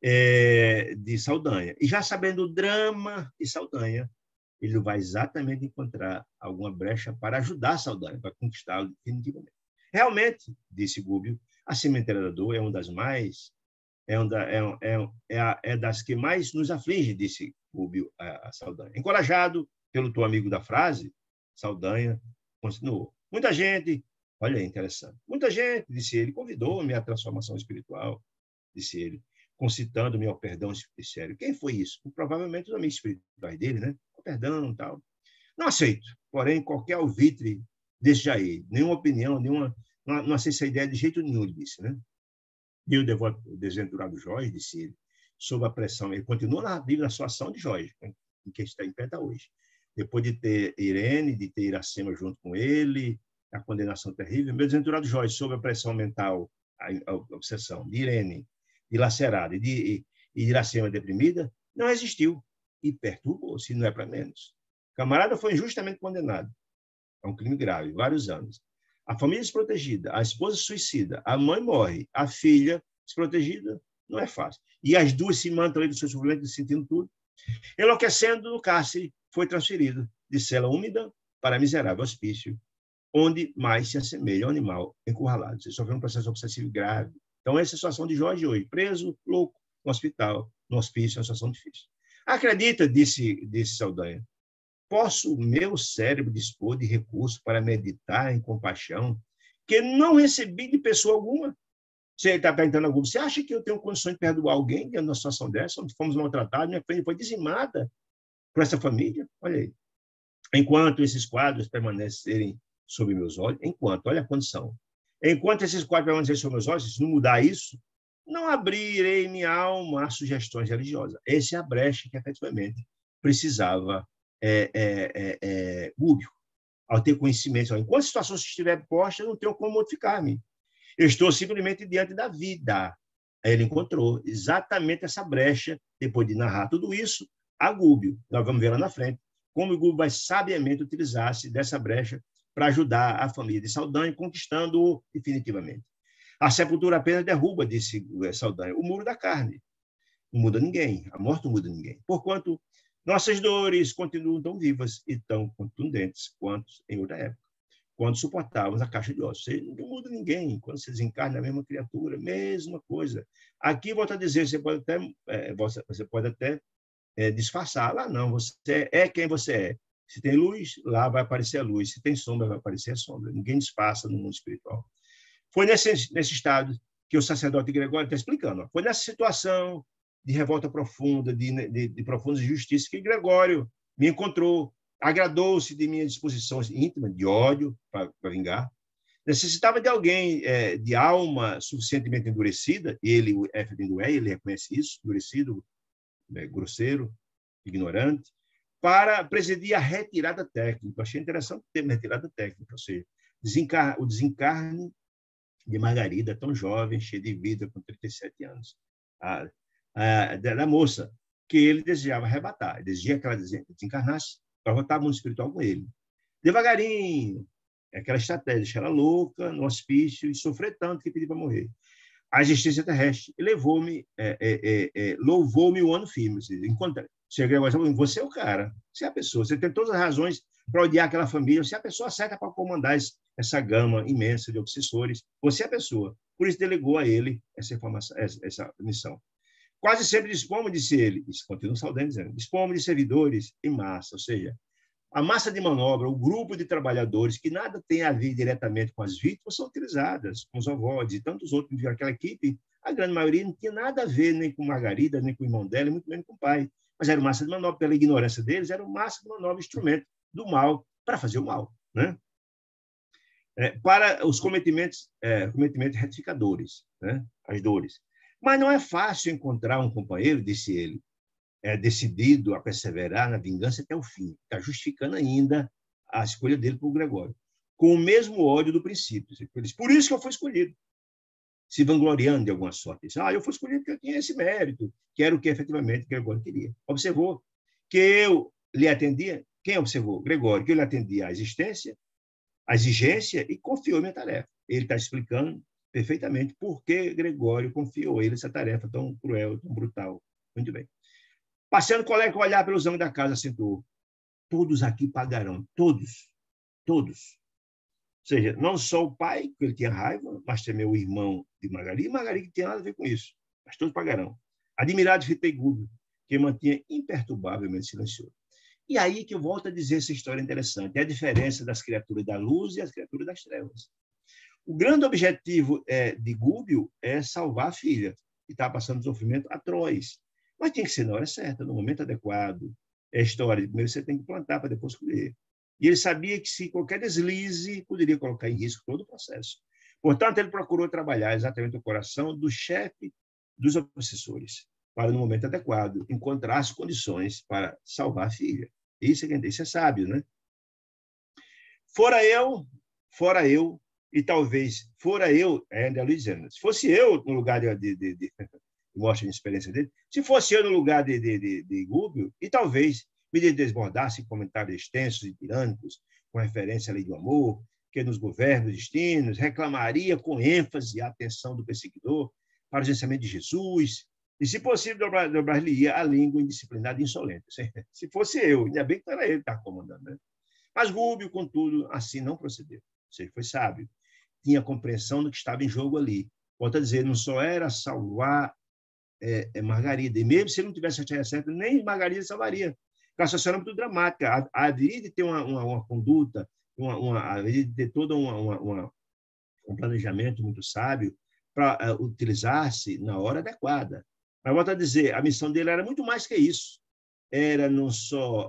de Saldanha. E já sabendo o drama de Saldanha, ele vai exatamente encontrar alguma brecha para ajudar Saldanha, para conquistá-lo definitivamente. Realmente, disse Gúbio, a Sementeira da Dor é uma das mais das que mais nos aflige, disse Gúbio a Saldanha. Encorajado pelo teu amigo da frase, Saldanha continuou. Muita gente, olha aí, interessante, muita gente, disse ele, convidou-me à transformação espiritual, disse ele, concitando-me ao perdão especial. Quem foi isso? Provavelmente os amigos espirituais dele, né? O perdão e tal. Não aceito, porém, qualquer alvitre desse Jair, nenhuma opinião, não aceito essa ideia de jeito nenhum, ele disse, né? E o devoto desventurado Jorge, disse ele, sob a pressão. Ele continua na sua ação de Jorge, em que está em pé até hoje. Depois de ter Irene, de ter Iracema junto com ele, a condenação terrível, meu desventurado Jorge, sob a pressão mental, a obsessão de Irene, dilacerada, e de Iracema deprimida, não existiu e perturbou-se, não é para menos. O camarada foi injustamente condenado a um crime grave, vários anos. A família desprotegida, a esposa suicida, a mãe morre, a filha desprotegida, não é fácil. E as duas se mantam aí do seu sofrimento, sentindo tudo. Enlouquecendo no cárcere, foi transferido de cela úmida para miserável hospício, onde mais se assemelha ao animal encurralado. Você sofreu um processo obsessivo grave. Então, essa é a situação de Jorge hoje, preso, louco, no hospital, no hospício, é uma situação difícil. Acredita, disse Saldanha, posso meu cérebro dispor de recursos para meditar em compaixão que não recebi de pessoa alguma? Você está perguntando a Google, você acha que eu tenho condições de perdoar alguém diante de uma situação dessa, onde fomos maltratados, minha família foi dizimada por essa família? Olha aí. Enquanto esses quadros permanecerem sob meus olhos, olha a condição, enquanto esses quadros permanecerem sob meus olhos, se não mudar isso, não abrirei minha alma a sugestões religiosas. Essa é a brecha que, efetivamente, precisava Gúbio, ao ter conhecimento. Enquanto a situação estiver posta, eu não tenho como modificar-me. Eu estou simplesmente diante da vida. Aí ele encontrou exatamente essa brecha, depois de narrar tudo isso, a Gúbio. Nós vamos ver lá na frente como o Gúbio vai sabiamente utilizar-se dessa brecha para ajudar a família de Saldanha, conquistando-o definitivamente. A sepultura apenas derruba, disse Saldanha, o muro da carne. Não muda ninguém, a morte não muda ninguém. Porquanto nossas dores continuam tão vivas e tão contundentes quanto em outra época, quando suportávamos a caixa de ossos. Não muda ninguém. Quando se desencarna, a mesma criatura, mesma coisa. Aqui, volto a dizer, você pode até disfarçar. Lá não, você é quem você é. Se tem luz, lá vai aparecer a luz. Se tem sombra, vai aparecer a sombra. Ninguém disfarça no mundo espiritual. Foi nesse estado que o sacerdote Gregório está explicando. Foi nessa situação de revolta profunda, de profunda injustiça, que Gregório me encontrou, agradou-se de minha disposição íntima, de ódio para vingar. Necessitava de alguém de alma suficientemente endurecida, ele, o Éfedo ele reconhece isso, endurecido, grosseiro, ignorante, para presidir a retirada técnica. Eu achei interessante o termo retirada técnica, ou seja, o desencarne de Margarida, tão jovem, cheia de vida, com 37 anos. Da moça que ele desejava arrebatar, ele deseja que ela desencarnasse para voltar ao mundo espiritual com ele. Devagarinho, aquela estratégia, deixar ela louca, no hospício, e sofrer tanto que pediu para morrer. A existência terrestre levou-me, louvou-me o ano firme. Você é o cara, você é a pessoa, você tem todas as razões para odiar aquela família, você é a pessoa certa para comandar essa gama imensa de obsessores, você é a pessoa. Por isso delegou a ele essa missão. Quase sempre dispomos, disse ele, isso continua Saldanha dizendo, dispomos de servidores em massa, ou seja, a massa de manobra, o grupo de trabalhadores que nada tem a ver diretamente com as vítimas são utilizadas, com os avós e tantos outros. Aquela equipe, a grande maioria não tinha nada a ver nem com Margarida, nem com o irmão dela, muito menos com o pai. Mas era massa de manobra, pela ignorância deles, era massa de manobra, instrumento do mal para fazer o mal, né? Para os cometimentos retificadores, né? As dores. Mas não é fácil encontrar um companheiro, disse ele, decidido a perseverar na vingança até o fim. Está justificando ainda a escolha dele por Gregório, com o mesmo ódio do princípio. Por isso que eu fui escolhido, se vangloriando de alguma sorte. Eu fui escolhido porque eu tinha esse mérito, que era o que efetivamente Gregório queria. Observou que eu lhe atendia. Quem observou? Gregório, que eu lhe atendia à existência, à exigência e confiou minha tarefa. Ele está explicando perfeitamente por que Gregório confiou a ele essa tarefa tão cruel, tão brutal. Muito bem. Passeando o colega, olhar pelos ângulos da casa, acentuou. Todos aqui pagarão. Todos. Todos. Ou seja, não só o pai, que ele tinha raiva, mas também o irmão de Margarida, e Margarida que tinha nada a ver com isso. Mas todos pagarão. Admirado, fitei Gúbio, que mantinha imperturbavelmente silencioso. E aí que eu volto a dizer essa história interessante. É a diferença das criaturas da luz e as criaturas das trevas. O grande objetivo de Gúbio é salvar a filha, que está passando sofrimento atroz. Mas tinha que ser na hora certa, no momento adequado. É a história de primeiro você tem que plantar para depois colher. E ele sabia que se qualquer deslize poderia colocar em risco todo o processo. Portanto, ele procurou trabalhar exatamente o coração do chefe dos obsessores. para, no momento adequado, encontrar as condições para salvar a filha. Isso é quem tem, isso é sábio, né? Fora eu, e talvez fora eu, André Luiz dizendo, se fosse eu no lugar de mostra a experiência dele, se fosse eu no lugar de Gúbio, e talvez me desbordasse em comentários extensos e tirânicos, com referência à lei do amor, que nos governa os destinos, reclamaria com ênfase a atenção do perseguidor para o gerenciamento de Jesus, e, se possível, dobrar-lhe a língua indisciplinada e insolente. Se fosse eu, ainda bem que não era ele que estava comandando, né? Mas Gúbio, contudo, assim não procedeu. Ou seja, foi sábio. Tinha compreensão do que estava em jogo ali. Volto a dizer, não só era salvar Margarida, e mesmo se ele não tivesse a certa, nem Margarida salvaria. A situação era muito dramática. Haveria de ter uma conduta, haveria de ter todo um planejamento muito sábio para utilizar-se na hora adequada. Mas volto a dizer, a missão dele era muito mais que isso. Era não só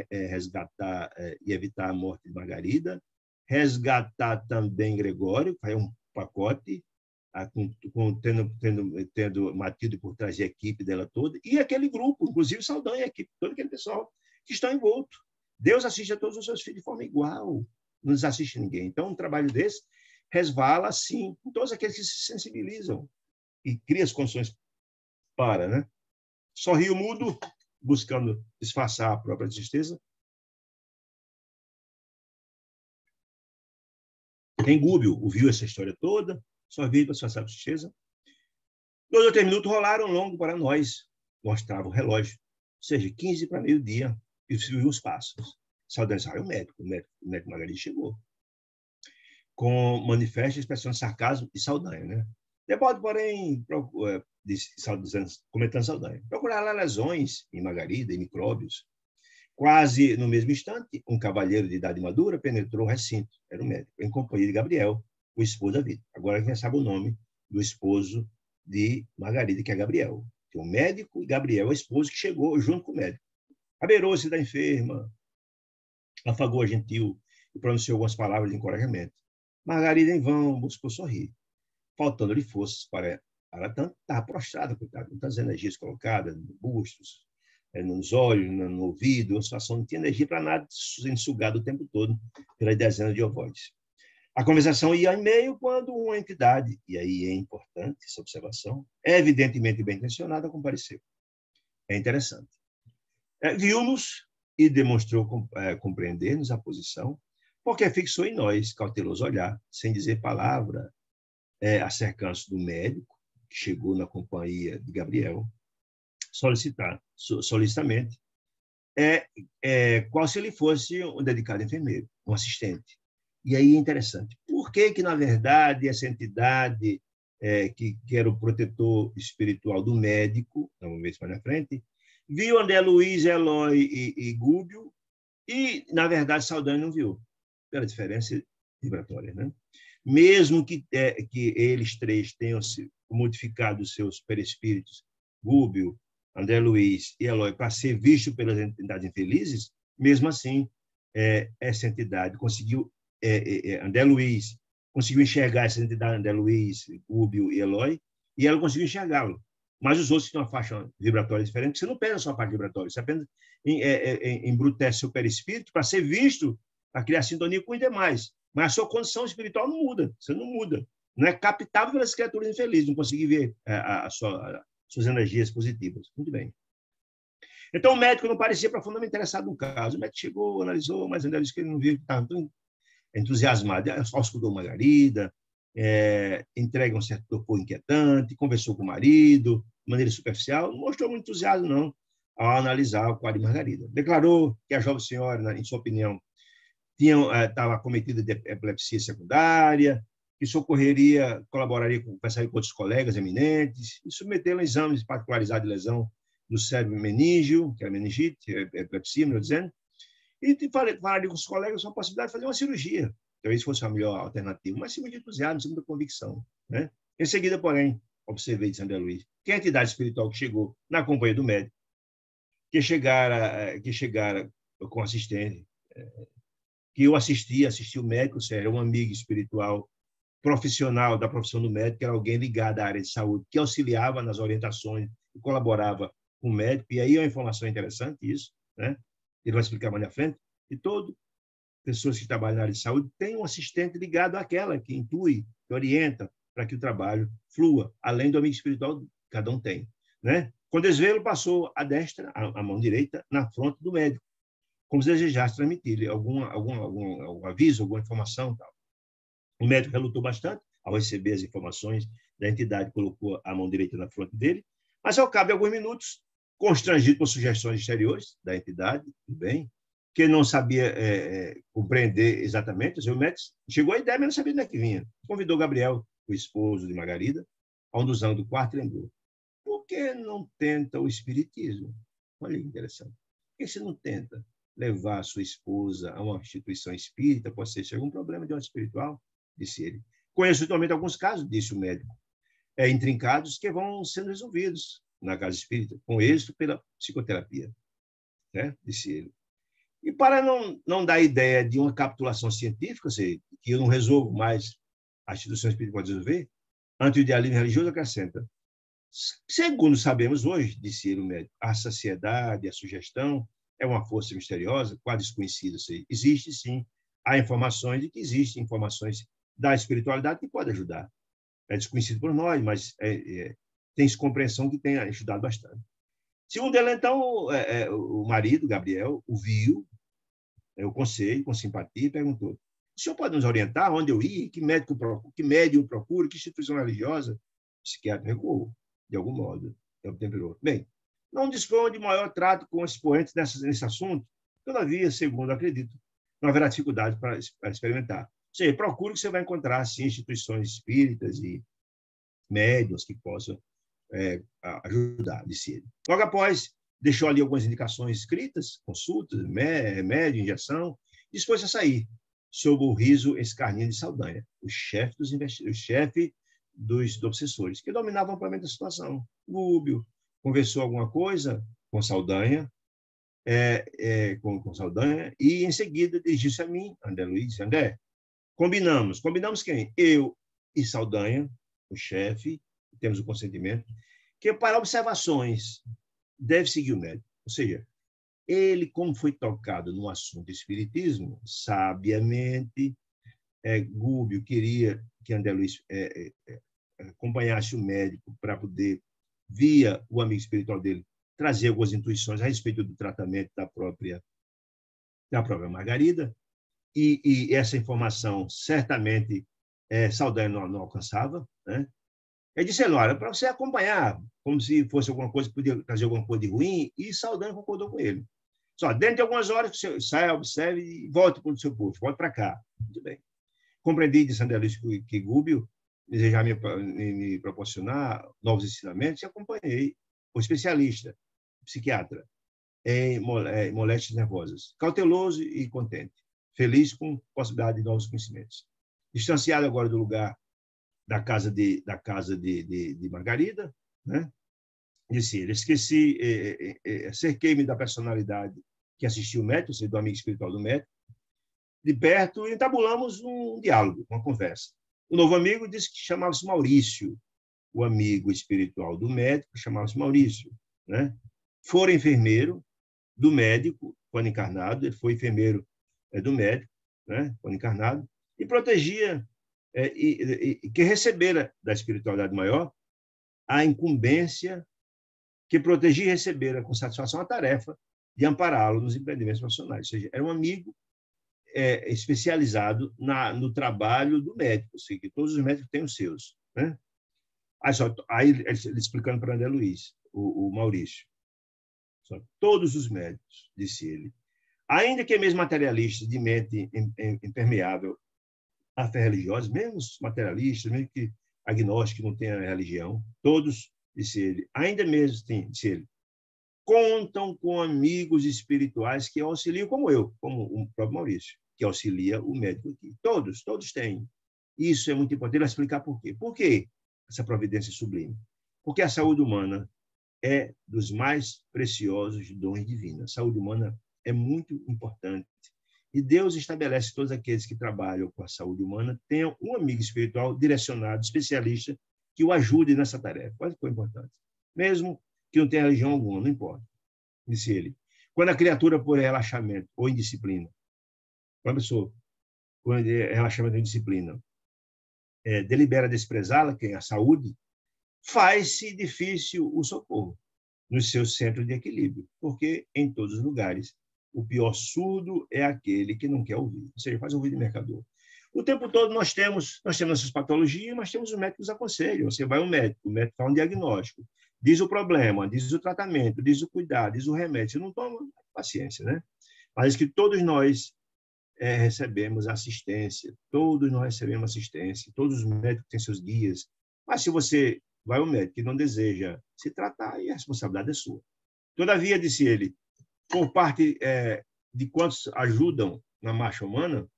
resgatar e evitar a morte de Margarida, resgatar também Gregório, que é um pacote, tendo Matilde por trás da equipe dela toda, e aquele grupo, inclusive Saldanha, a equipe, todo aquele pessoal que está envolto. Deus assiste a todos os seus filhos de forma igual, não desassiste ninguém. Então, um trabalho desse resvala, sim, com todos aqueles que se sensibilizam e cria as condições para, né? Sorriu mudo, buscando disfarçar a própria tristeza. Quem Gúbio ouviu essa história toda, só veio para disfarçar a tristeza. 2 ou 3 minutos rolaram longo para nós, mostrava o relógio, ou seja, 15 para meio-dia, e subiu os passos. Saldanha saiu o médico Margarida chegou, com manifesta expressão de sarcasmo e Saldanha, né? Depois, porém, comentando Saldanha, procurar lá lesões em Margarida e micróbios. Quase no mesmo instante, um cavalheiro de idade madura penetrou o recinto, era o médico, em companhia de Gabriel, o esposo da vida. Agora quem sabe o nome do esposo de Margarida, que é Gabriel. Tem o médico e Gabriel, o esposo, que chegou junto com o médico. Abeirou-se da enferma, afagou a gentil e pronunciou algumas palavras de encorajamento. Margarida, em vão, buscou sorrir. Faltando-lhe forças para tanto, estava prostrada, coitada, com tantas energias colocadas no bustos, nos olhos, no ouvido, a situação não tinha energia para nada, sendo sugada o tempo todo pelas dezenas de ovoides. A conversação ia em meio quando uma entidade, e aí é importante essa observação, evidentemente bem intencionada, compareceu. É interessante. Viu-nos e demonstrou compreender-nos a posição, porque fixou em nós cauteloso olhar, sem dizer palavra, acercando-se do médico, que chegou na companhia de Gabriel, solicitamente, qual se ele fosse um dedicado enfermeiro, um assistente. E aí é interessante. Por que, na verdade, essa entidade, que era o protetor espiritual do médico, vamos ver isso mais na frente, viu André Luiz, Eloy e Gúbio, e, na verdade, Saldanha não viu, pela diferença vibratória, né? Mesmo que eles três tenham modificado os seus perispíritos, Gúbio, André Luiz e Eloy, para ser visto pelas entidades infelizes, mesmo assim, essa entidade conseguiu, André Luiz conseguiu enxergar essa entidade, André Luiz, Gúbio e Eloy, e ela conseguiu enxergá-lo. Mas os outros que têm uma faixa vibratória diferente, você não perde a sua parte vibratória, você apenas embrutece seu perispírito para ser visto, para criar sintonia com os demais. Mas a sua condição espiritual não muda, você não muda. Não é captável pelas criaturas infelizes, não consegue ver suas energias positivas. Muito bem. Então, o médico não parecia profundamente interessado no caso. O médico chegou, analisou, mas ainda disse que ele não viu, que estava tão entusiasmado. Só escutou Margarida, entrega um certo torpor inquietante, conversou com o marido, de maneira superficial, não mostrou muito entusiasmo, não, ao analisar o quadro de Margarida. Declarou que a jovem senhora, em sua opinião, estava acometida de epilepsia secundária, que colaboraria com outros colegas eminentes, e submetê-la a exames particularizados de lesão do cérebro meníngeo, que é a meningite, epilepsia, melhor dizendo, e falaria com os colegas sobre a possibilidade de fazer uma cirurgia. Talvez fosse a melhor alternativa, mas sem muito entusiasmo, sem muita convicção, né? Em seguida, porém, observei de André Luiz que a entidade espiritual que chegou na companhia do médico, que chegara com assistente, que eu assisti o médico, era um amigo espiritual profissional da profissão do médico, que era alguém ligado à área de saúde, que auxiliava nas orientações colaborava com o médico, e aí é uma informação interessante isso, né? Ele vai explicar mais na frente, e todo pessoas que trabalham na área de saúde têm um assistente ligado àquela que intui, que orienta para que o trabalho flua, além do amigo espiritual que cada um tem, né? Com desvelo, passou a destra, a mão direita, na fronte do médico, como se desejasse transmitir algum aviso, alguma informação. Tal. O médico relutou bastante ao receber as informações da entidade, colocou a mão direita na fronte dele, mas ao cabo de alguns minutos, constrangido por sugestões exteriores da entidade, tudo bem, que não sabia compreender exatamente, o médico chegou a ideia, mas não sabia de onde é que vinha. Convidou Gabriel, o esposo de Margarida, a um dos anos do quarto e lembrou: por que não tenta o espiritismo? Olha que interessante. Por que você não tenta levar a sua esposa a uma instituição espírita? Pode ser algum problema de ordem espiritual, disse ele. Conheço atualmente alguns casos, disse o médico, intrincados, que vão sendo resolvidos na casa espírita, com êxito pela psicoterapia, né? Disse ele. E para não dar ideia de uma capitulação científica, que eu não resolvo mais, a instituição espírita pode resolver, anti-idealismo religioso acrescenta: segundo sabemos hoje, disse ele, o médico, a saciedade, a sugestão é uma força misteriosa, quase desconhecida. Existe, sim, há informações de que existem informações da espiritualidade que podem ajudar. É desconhecido por nós, mas tem-se compreensão que tem ajudado bastante. Segundo ele, então, o marido, Gabriel, o viu, o conselho, com simpatia, e perguntou: o senhor pode nos orientar onde eu ir? Que médium procuro? Que instituição religiosa? O psiquiatra recuou, de algum modo. Temperou. Bem, não dispõe de maior trato com os expoentes nesse assunto, todavia, segundo acredito, não haverá dificuldade para experimentar. Ou seja, procure que você vai encontrar, sim, instituições espíritas e médiuns que possam ajudar, disse ele. Logo após, deixou ali algumas indicações escritas, consultas, remédio, injeção, e dispôs a sair, sob o riso escarninho de Saldanha, o chefe dos obsessores, que dominavam amplamente a situação. Gúbio conversou alguma coisa com Saldanha, com Saldanha, e em seguida dirigiu-se a mim, André Luiz. André, combinamos quem? Eu e Saldanha, o chefe, temos o consentimento, que para observações deve seguir o médico. Ou seja, ele, como foi tocado no assunto espiritismo, sabiamente, Gúbio queria que André Luiz acompanhasse o médico para poder, via o amigo espiritual dele, trazer algumas intuições a respeito do tratamento da própria Margarida, e essa informação certamente Saldanha não alcançava, né? Ele disse: olha, para você acompanhar, como se fosse alguma coisa que podia trazer alguma coisa de ruim, e Saldanha concordou com ele. Só dentro de algumas horas, você saia, observe e volte para o seu posto, volte para cá. Muito bem. Compreendi, disse André Luiz, que Gúbio desejava me proporcionar novos ensinamentos, e acompanhei o especialista, psiquiatra, em moléstias nervosas, cauteloso e contente, feliz com a possibilidade de novos conhecimentos. Distanciado agora do lugar da casa de Margarida, né? Disse ele: cerquei-me da personalidade que assistiu o médico, ou seja, do amigo espiritual do médico, de perto, e entabulamos um diálogo, uma conversa. O novo amigo disse que chamava-se Maurício, o amigo espiritual do médico chamava-se Maurício, né? Fora enfermeiro do médico, quando encarnado, ele foi enfermeiro do médico, né? Quando encarnado, e protegia, que recebera da espiritualidade maior a incumbência, que protegia e recebera com satisfação a tarefa de ampará-lo nos empreendimentos profissionais. Ou seja, era um amigo especializado no trabalho do médico, ou seja, que todos os médicos têm os seus, né? Aí ele explicando para André Luiz, o Maurício: todos os médicos, disse ele, ainda que mesmo materialistas de mente impermeável à fé religiosa, mesmo os materialistas, mesmo que agnósticos não tenham religião, todos, disse ele, ainda mesmo, disse ele, contam com amigos espirituais que auxiliam, como eu, como o próprio Maurício, que auxilia o médico aqui. Todos têm. Isso é muito importante. Ele vai explicar por quê. Por que essa providência sublime? Porque a saúde humana é dos mais preciosos dons divinos. A saúde humana é muito importante. E Deus estabelece que todos aqueles que trabalham com a saúde humana tenham um amigo espiritual direcionado, especialista, que o ajude nessa tarefa. Olha que foi importante. Mesmo que não tem religião alguma, não importa, disse ele. Quando a criatura, por relaxamento ou indisciplina, quando a pessoa, por relaxamento ou indisciplina, delibera desprezá-la, que é a saúde, faz-se difícil o socorro no seu centro de equilíbrio, porque em todos os lugares o pior surdo é aquele que não quer ouvir, ou seja, faz ouvir de mercador. O tempo todo nós temos essas patologias, mas temos os médicos que nos aconselham. Você vai ao médico, o médico faz um diagnóstico, diz o problema, diz o tratamento, diz o cuidado, diz o remédio. Você não toma, paciência, né? Mas que todos nós recebemos assistência, todos nós recebemos assistência, todos os médicos têm seus guias. Mas se você vai ao médico e não deseja se tratar, aí a responsabilidade é sua. Todavia, disse ele, por parte de quantos ajudam na marcha humana,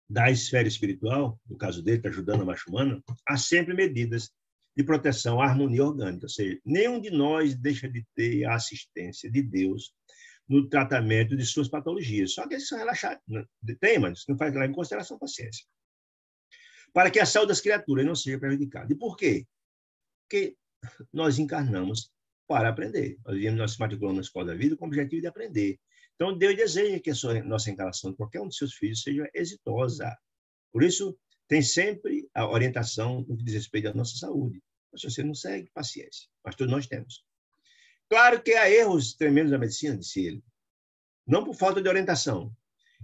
da esfera espiritual, no caso dele, está ajudando a marcha humana, há sempre medidas de proteção à harmonia orgânica, ou seja, nenhum de nós deixa de ter a assistência de Deus no tratamento de suas patologias. Só que eles são relaxados. Tem, mas não faz lá em consideração a paciência. Para que a saúde das criaturas não seja prejudicada. E por quê? Porque nós encarnamos para aprender. Nós se matriculamos na escola da vida com o objetivo de aprender. Então, Deus deseja que a nossa encarnação de qualquer um de seus filhos seja exitosa. Por isso, tem sempre a orientação no que diz respeito à nossa saúde. Se você não segue, paciência. Mas todos nós temos. Claro que há erros tremendos na medicina, disse ele. Não por falta de orientação.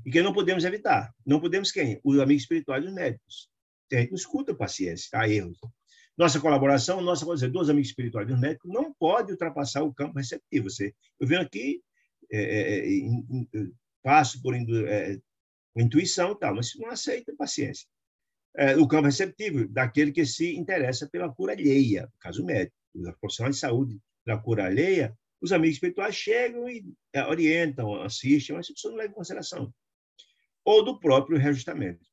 E que não podemos evitar. Não podemos quem? Os amigos espirituais dos médicos. A gente não escuta paciência, há erros. Nossa colaboração, dos amigos espirituais dos médicos, não pode ultrapassar o campo receptivo. Eu venho aqui, passo por intuição e tal, mas não aceita paciência. O campo receptivo daquele que se interessa pela cura alheia, no caso médico, os profissionais de saúde da cura alheia, os amigos espirituais chegam e orientam, assistem, mas isso não leva em consideração. Ou do próprio reajustamento.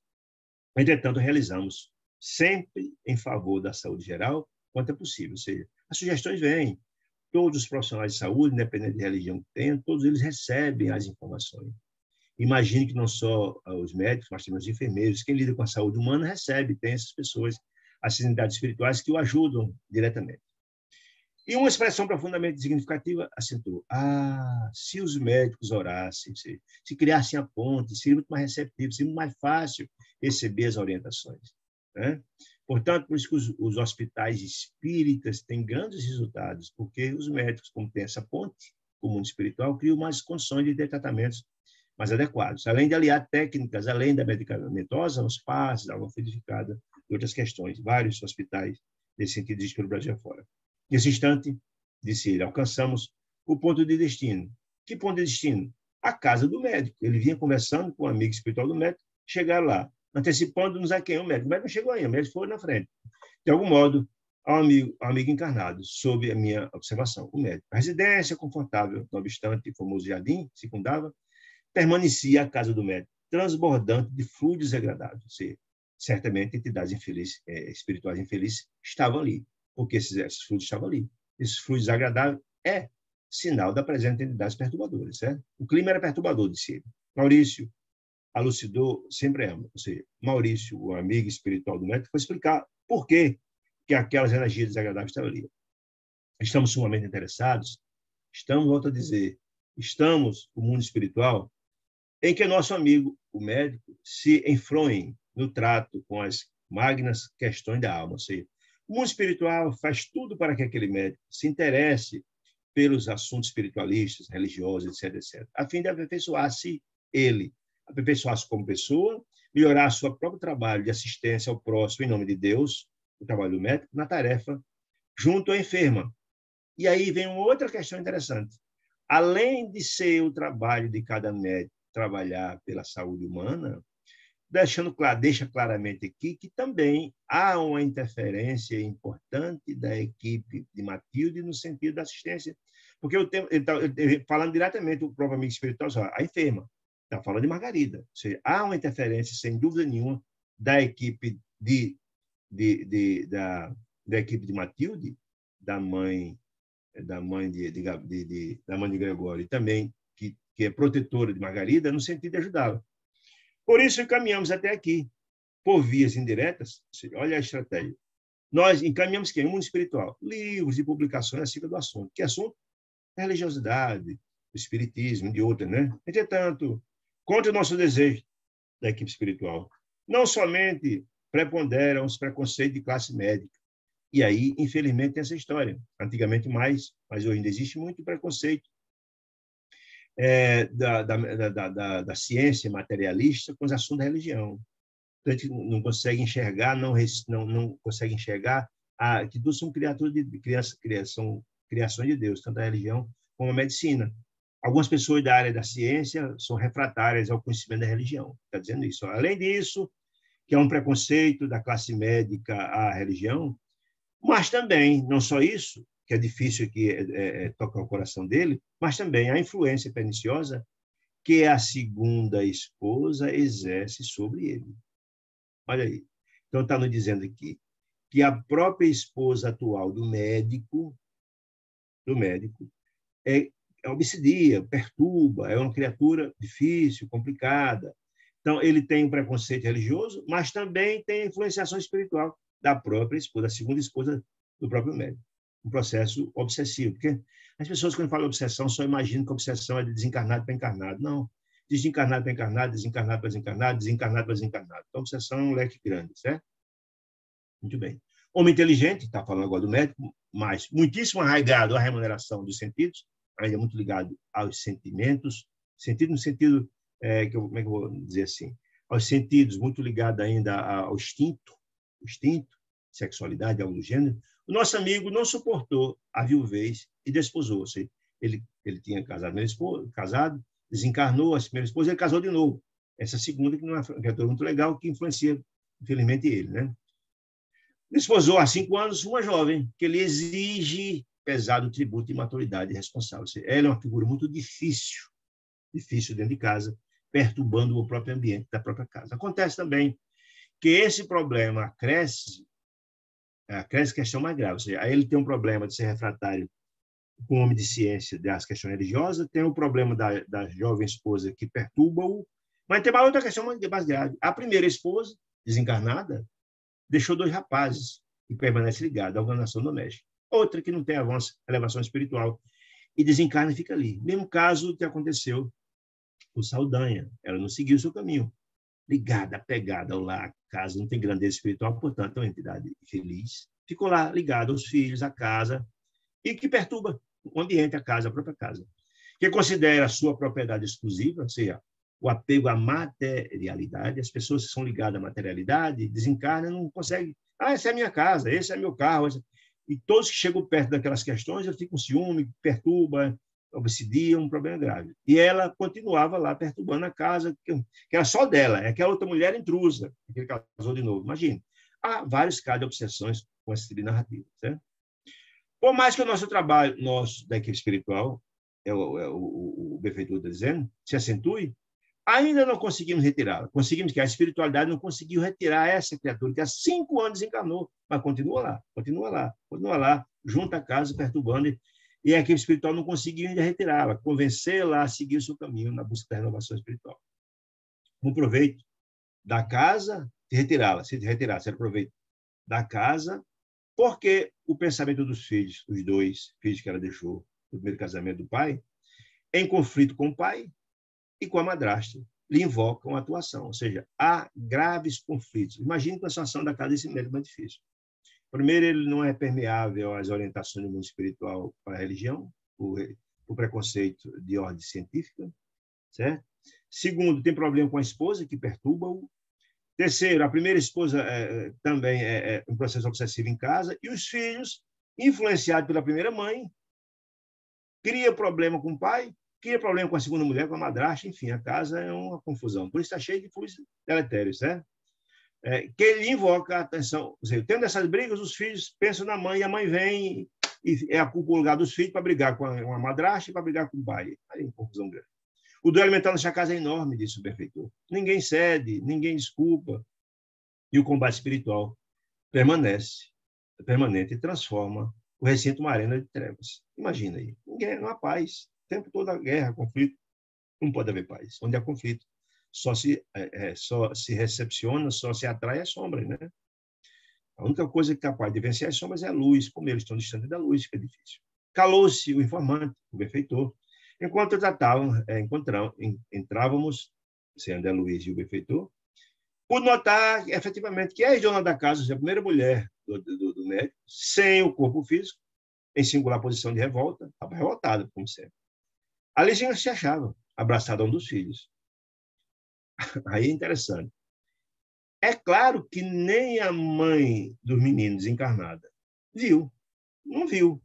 Entretanto, realizamos sempre em favor da saúde geral, quanto é possível. Ou seja, as sugestões vêm. Todos os profissionais de saúde, independente de religião que tenham, todos eles recebem as informações. Imagine que não só os médicos, mas também os enfermeiros, quem lida com a saúde humana recebe, tem essas pessoas, as entidades espirituais que o ajudam diretamente. E uma expressão profundamente significativa acentuou: se os médicos orassem, se criassem a ponte, seria muito mais receptivo, seria muito mais fácil receber as orientações, né? Portanto, por isso que os hospitais espíritas têm grandes resultados, porque os médicos, como tem essa ponte com o mundo espiritual, criam mais condições de ter tratamentos mais adequados, além de aliar técnicas, além da medicamentosa, aos passes, água fluidificada e outras questões. Vários hospitais nesse sentido existem pelo Brasil afora. Nesse instante, disse ele, alcançamos o ponto de destino. Que ponto de destino? A casa do médico. Ele vinha conversando com um amigo espiritual do médico, chegaram lá, antecipando-nos a quem? O médico. O médico não chegou ainda, o médico foi na frente. De algum modo, ao amigo encarnado, sob a minha observação, o médico. A residência confortável, não obstante, o famoso jardim, circundava, permanecia a casa do médico, transbordante de fluidos degradados. Ou seja, certamente, entidades espirituais infelizes estavam ali, porque esses fluidos estavam ali. Esses fluidos desagradáveis é sinal da presença de entidades perturbadoras, certo? O clima era perturbador, disse ele. Maurício elucidou sempre ama. Ou seja, Maurício, o amigo espiritual do médico, foi explicar por que aquelas energias desagradáveis estavam ali. Estamos sumamente interessados, volto a dizer, estamos, o mundo espiritual, em que nosso amigo, o médico, se enfronhe no trato com as magnas questões da alma. Ou seja, o mundo espiritual faz tudo para que aquele médico se interesse pelos assuntos espiritualistas, religiosos, etc., etc., a fim de aperfeiçoar-se ele, aperfeiçoar-se como pessoa, melhorar seu próprio trabalho de assistência ao próximo em nome de Deus, o trabalho do médico, na tarefa junto à enferma. E aí vem uma outra questão interessante. Além de ser o trabalho de cada médico trabalhar pela saúde humana, deixa claramente aqui que também há uma interferência importante da equipe de Matilde no sentido da assistência, porque ele está falando diretamente, o próprio amigo espiritual, a enferma, está falando de Margarida. Ou seja, há uma interferência, sem dúvida nenhuma, da equipe da equipe de Matilde, da mãe de Gregório, e também que é protetora de Margarida, no sentido de ajudá-la. Por isso, caminhamos até aqui, por vias indiretas. Olha a estratégia. Nós encaminhamos quem? O mundo espiritual. Livros e publicações acerca do assunto. Que assunto? A religiosidade, o espiritismo, de outra, né? Entretanto, contra o nosso desejo da equipe espiritual, não somente preponderam os preconceitos de classe médica. E aí, infelizmente, tem essa história. Antigamente mais, mas hoje ainda existe muito preconceito da ciência materialista com os assuntos da religião. A gente não consegue enxergar, não consegue enxergar que tudo são criações de Deus, tanto a religião como a medicina. Algumas pessoas da área da ciência são refratárias ao conhecimento da religião. Está dizendo isso. Além disso, que é um preconceito da classe médica à religião, mas também, não só isso, que é difícil aqui tocar o coração dele, mas também a influência perniciosa que a segunda esposa exerce sobre ele. Olha aí. Então, está nos dizendo aqui que a própria esposa atual do médico obsidia, perturba, é uma criatura difícil, complicada. Então, ele tem um preconceito religioso, mas também tem a influenciação espiritual da própria esposa, a segunda esposa do próprio médico. Um processo obsessivo. Porque as pessoas, quando falam obsessão, só imaginam que a obsessão é de desencarnado para encarnado. Não. Desencarnado para encarnado, desencarnado para desencarnado, desencarnado para desencarnado. Então, a obsessão é um leque grande, certo? Muito bem. Homem inteligente, está falando agora do médico, mas muitíssimo arraigado à remuneração dos sentidos, ainda muito ligado aos sentimentos, sentido no sentido, como é que eu vou dizer assim? Aos sentidos, muito ligado ainda ao instinto, sexualidade, algo do gênero. O nosso amigo não suportou a viuvez e desposou. Ou seja, ele tinha casado, desencarnou a primeira esposa, ele casou de novo. Essa segunda, que não é uma criatura muito legal, que influencia, infelizmente, ele, né? Desposou há 5 anos uma jovem, que ele exige pesado tributo de maturidade e responsável. Ela é uma figura muito difícil dentro de casa, perturbando o próprio ambiente da própria casa. Acontece também que esse problema cresce questão mais grave. Ou seja, aí ele tem um problema de ser refratário com o homem de ciência das questões religiosas, tem o problema da jovem esposa que perturba-o, mas tem uma outra questão mais grave. A primeira esposa, desencarnada, deixou 2 rapazes e permanece ligado à organização doméstica. Outra que não tem elevação espiritual e desencarna e fica ali. Mesmo caso que aconteceu com Saldanha. Ela não seguiu o seu caminho. Ligada, apegada ao lar, à casa, não tem grandeza espiritual, portanto, é uma entidade feliz. Ficou lá ligada aos filhos, à casa, e que perturba o ambiente, a casa, a própria casa. Que considera a sua propriedade exclusiva, ou seja, o apego à materialidade. As pessoas que são ligadas à materialidade desencarnam, não conseguem. Essa é a minha casa, esse é meu carro. E todos que chegam perto daquelas questões, eles ficam com ciúme, perturba, obsidia, um problema grave. E ela continuava lá perturbando a casa, que era só dela, é aquela outra mulher intrusa, que ele casou de novo. Imagina. Há vários casos de obsessões com essa tipo de narrativa, certo? Por mais que o nosso trabalho, da equipe espiritual, o benfeitor está dizendo, se acentue, ainda não conseguimos retirá-la. Conseguimos que a espiritualidade não conseguiu retirar essa criatura que há 5 anos encarnou, mas continua lá, junto à casa, perturbando, e a equipe espiritual não conseguiu ainda retirá-la, convencê-la a seguir o seu caminho na busca da renovação espiritual. Um proveito da casa, se retirar, se aproveita da casa, porque o pensamento dos filhos, os 2 filhos que ela deixou no primeiro casamento do pai, em conflito com o pai e com a madrasta, lhe invocam a atuação. Ou seja, há graves conflitos. Imagine que a situação da casa desse médico é mais difícil. Primeiro, ele não é permeável às orientações do mundo espiritual para a religião, o preconceito de ordem científica, certo? Segundo, tem problema com a esposa, que perturba-o. Terceiro, a primeira esposa também é um processo obsessivo em casa. E os filhos, influenciados pela primeira mãe, cria problema com o pai, cria problema com a segunda mulher, com a madrasta. Enfim, a casa é uma confusão. Por isso está cheio de fluidos deletérios, certo? Que ele invoca a atenção. Ou seja, tendo essas brigas, os filhos pensam na mãe, e a mãe vem e ocupa o lugar dos filhos para brigar com a madrasta e para brigar com o pai. Aí é uma confusão grande. O duelo mental nessa casa é enorme, disse o benfeitor. Ninguém cede, ninguém desculpa. E o combate espiritual permanente e transforma o recinto uma arena de trevas. Imagina aí. Não há paz. O tempo todo a guerra, conflito. Não pode haver paz. Onde há conflito, só se recepciona, só se atrai a sombra, né? A única coisa que é capaz de vencer as sombras é a luz. Como eles estão distantes da luz, fica difícil. Calou-se o informante, o benfeitor. Enquanto entrávamos, sem André Luiz e o benfeitor, pude notar, efetivamente, que a dona da casa, a primeira mulher do médico, sem o corpo físico, em singular posição de revolta, estava revoltada, como sempre. A Liginha se achava abraçada a um dos filhos. Aí é interessante. É claro que nem a mãe dos meninos encarnada viu, não viu,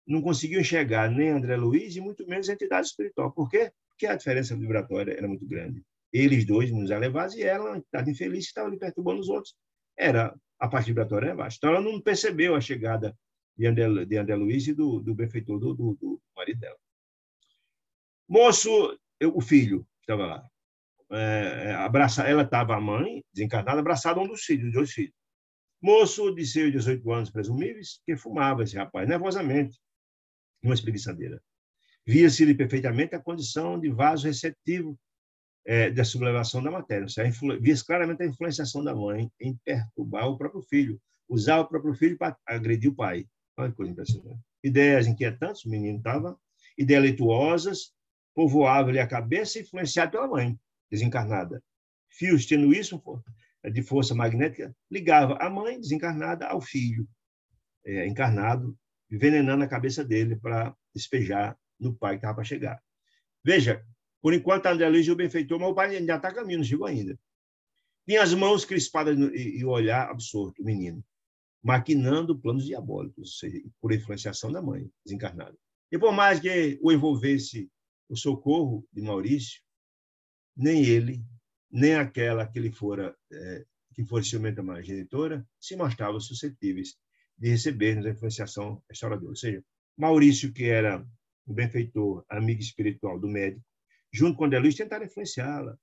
não conseguiu enxergar nem André Luiz e muito menos a entidade espiritual. Por quê? Porque a diferença vibratória era muito grande. Eles dois, uns elevados, e ela, uma entidade infeliz, que estava ali perturbando os outros. Era a parte vibratória baixa. Então, ela não percebeu a chegada de André Luiz e do benfeitor do marido dela. Moço, o filho que estava lá, ela estava, a mãe, desencarnada, abraçada a um dos filhos, dois filhos. Moço de seus 18 anos presumíveis, que fumava esse rapaz, nervosamente, numa espreguiçadeira. Via-se-lhe perfeitamente a condição de vaso receptivo da sublevação da matéria. Via-se claramente a influenciação da mãe em perturbar o próprio filho, usar o próprio filho para agredir o pai. Olha que coisa impressionante. Ideias inquietantes, o menino estava, ideias leituosas, povoavam-lhe a cabeça, influenciado pela mãe, desencarnada. Fios tenuíssimos de força magnética ligava a mãe desencarnada ao filho encarnado, envenenando a cabeça dele para despejar no pai que estava para chegar. Veja, por enquanto, André Luiz e o benfeitor, mas o pai ainda está a caminho, não chegou ainda. Tinha as mãos crispadas e o olhar absorto, o menino, maquinando planos diabólicos, por influenciação da mãe desencarnada. E por mais que o envolvesse o socorro de Maurício, nem ele, nem aquela que ele fora, que for ciumenta mais genitora, se mostravam suscetíveis de receber a influenciação restauradora. Ou seja, Maurício, que era o benfeitor, amigo espiritual do médico, junto com André Luiz, tentaram influenciá-la,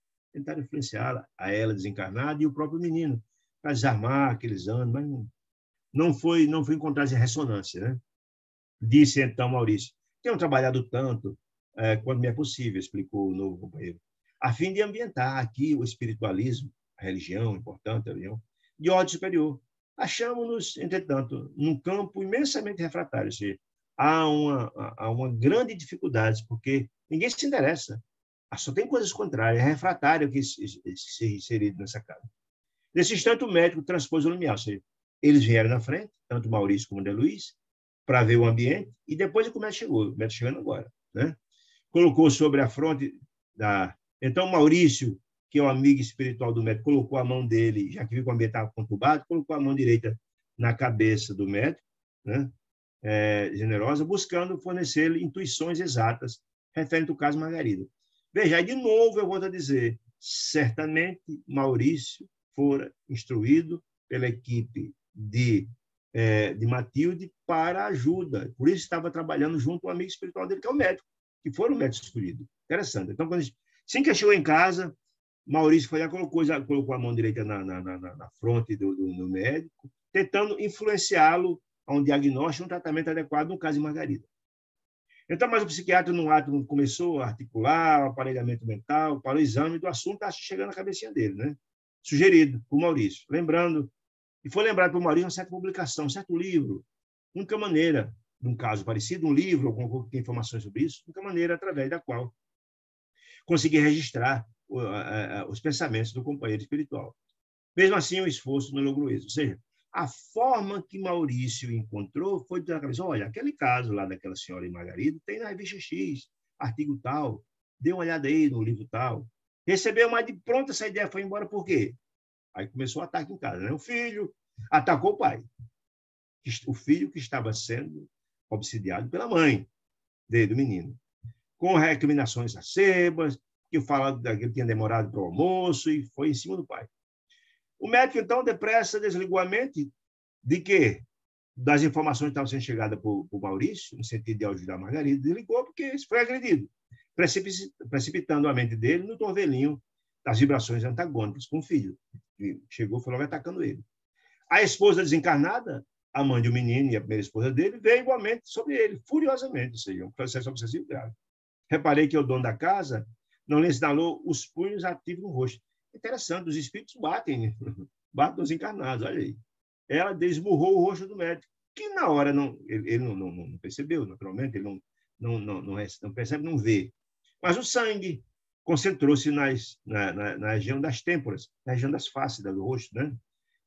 a ela desencarnada e o próprio menino, para desarmar aqueles anos, mas não foi encontrada ressonância, né? Disse então Maurício: tenho trabalhado tanto quanto me é possível, explicou o novo companheiro, a fim de ambientar aqui o espiritualismo, a religião, importante a religião, de ordem superior. Achamos-nos, entretanto, num campo imensamente refratário, ou seja, há uma grande dificuldade, porque ninguém se interessa. Só tem coisas contrárias, é refratário que se inserido nessa casa. Nesse instante, o médico transpôs o limiar, ou seja, eles vieram na frente, tanto Maurício como André Luiz, para ver o ambiente, e depois o médico chegou, o médico chegando agora, né? Colocou sobre a fronte da... Então, Maurício, que é o amigo espiritual do médico, colocou a mão dele, já que viu que o ambiente estava conturbado, colocou a mão direita na cabeça do médico, né? Generosa, buscando fornecer-lhe intuições exatas referente ao caso Margarida. Veja, aí de novo eu vou te dizer, certamente Maurício fora instruído pela equipe de Matilde para ajuda. Por isso estava trabalhando junto ao amigo espiritual dele, que é o médico, que foi o médico escolhido. Interessante. Então, assim que chegou em casa, Maurício foi lá, colocou a mão direita na fronte do médico, tentando influenciá-lo a um diagnóstico, um tratamento adequado no caso de Margarida. Então, mas o psiquiatra, no ato, começou a articular o aparelhamento mental para o exame do assunto, está chegando na cabecinha dele, né? Sugerido por Maurício. E foi lembrado por Maurício uma certa publicação, um certo livro, única maneira, num caso parecido, um livro, alguma coisa que tem informações sobre isso, única maneira através da qual conseguir registrar os pensamentos do companheiro espiritual. Mesmo assim, o esforço não logrou isso. Ou seja, a forma que Maurício encontrou foi dizer: olha, aquele caso lá daquela senhora em Margarida tem na revista X, artigo tal, dê uma olhada aí no livro tal. Recebeu, mas de pronto essa ideia foi embora. Por quê? Aí começou o ataque em casa, né? O filho atacou o pai. O filho que estava sendo obsidiado pela mãe do menino, com recriminações acerbas, que fala que ele tinha demorado para o almoço e foi em cima do pai. O médico, então, depressa desligou a mente de quê? Das informações que estavam sendo chegadas por Maurício, no sentido de ajudar a Margarida, desligou porque foi agredido, precipitando a mente dele no torvelinho das vibrações antagônicas com o filho. E chegou, foi logo atacando ele. A esposa desencarnada, a mãe do menino e a primeira esposa dele, veio igualmente sobre ele, furiosamente, ou seja, um processo obsessivo grave. Reparei que o dono da casa não lhe instalou os punhos ativos no rosto. Interessante, os espíritos batem nos encarnados, olha aí. ela desmurrou o rosto do médico, que na hora ele não percebeu, naturalmente, ele não percebe, não vê. Mas o sangue concentrou-se na região das têmporas, na região das faces do rosto, né?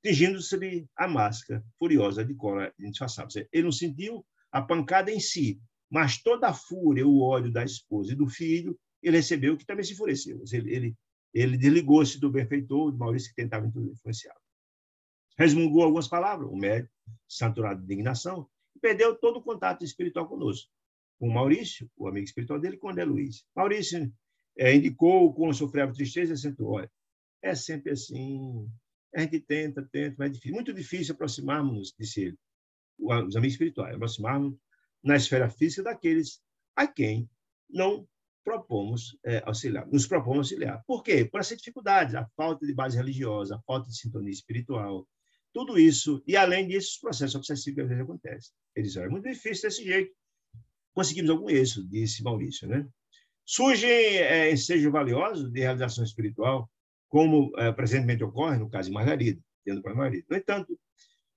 Tingindo-se a máscara furiosa de cola indisfarçável. Ele não sentiu a pancada em si, mas toda a fúria, o ódio da esposa e do filho, ele recebeu, que também se enfureceu. Ele desligou-se do benfeitor, do Maurício, que tentava influenciá-lo. Resmungou algumas palavras, o médico, saturado de indignação, e perdeu todo o contato espiritual conosco. Com o Maurício, o amigo espiritual dele, com o André Luiz. Maurício indicou como sofreu tristeza e acentuou: olha, é sempre assim, a gente tenta, mas é difícil, muito difícil aproximarmos, disse ele, os amigos espirituais, aproximarmos na esfera física daqueles a quem não nos propomos auxiliar. Por quê? Por essa dificuldade, a falta de base religiosa, a falta de sintonia espiritual, tudo isso, e além disso, os processos obsessivos que às vezes acontecem. Eles é muito difícil desse jeito. Conseguimos algum êxito, disse Maurício, né? Surgem ensejos valiosos de realização espiritual, como presentemente ocorre no caso de Margarida, tendo para Margarida. No entanto,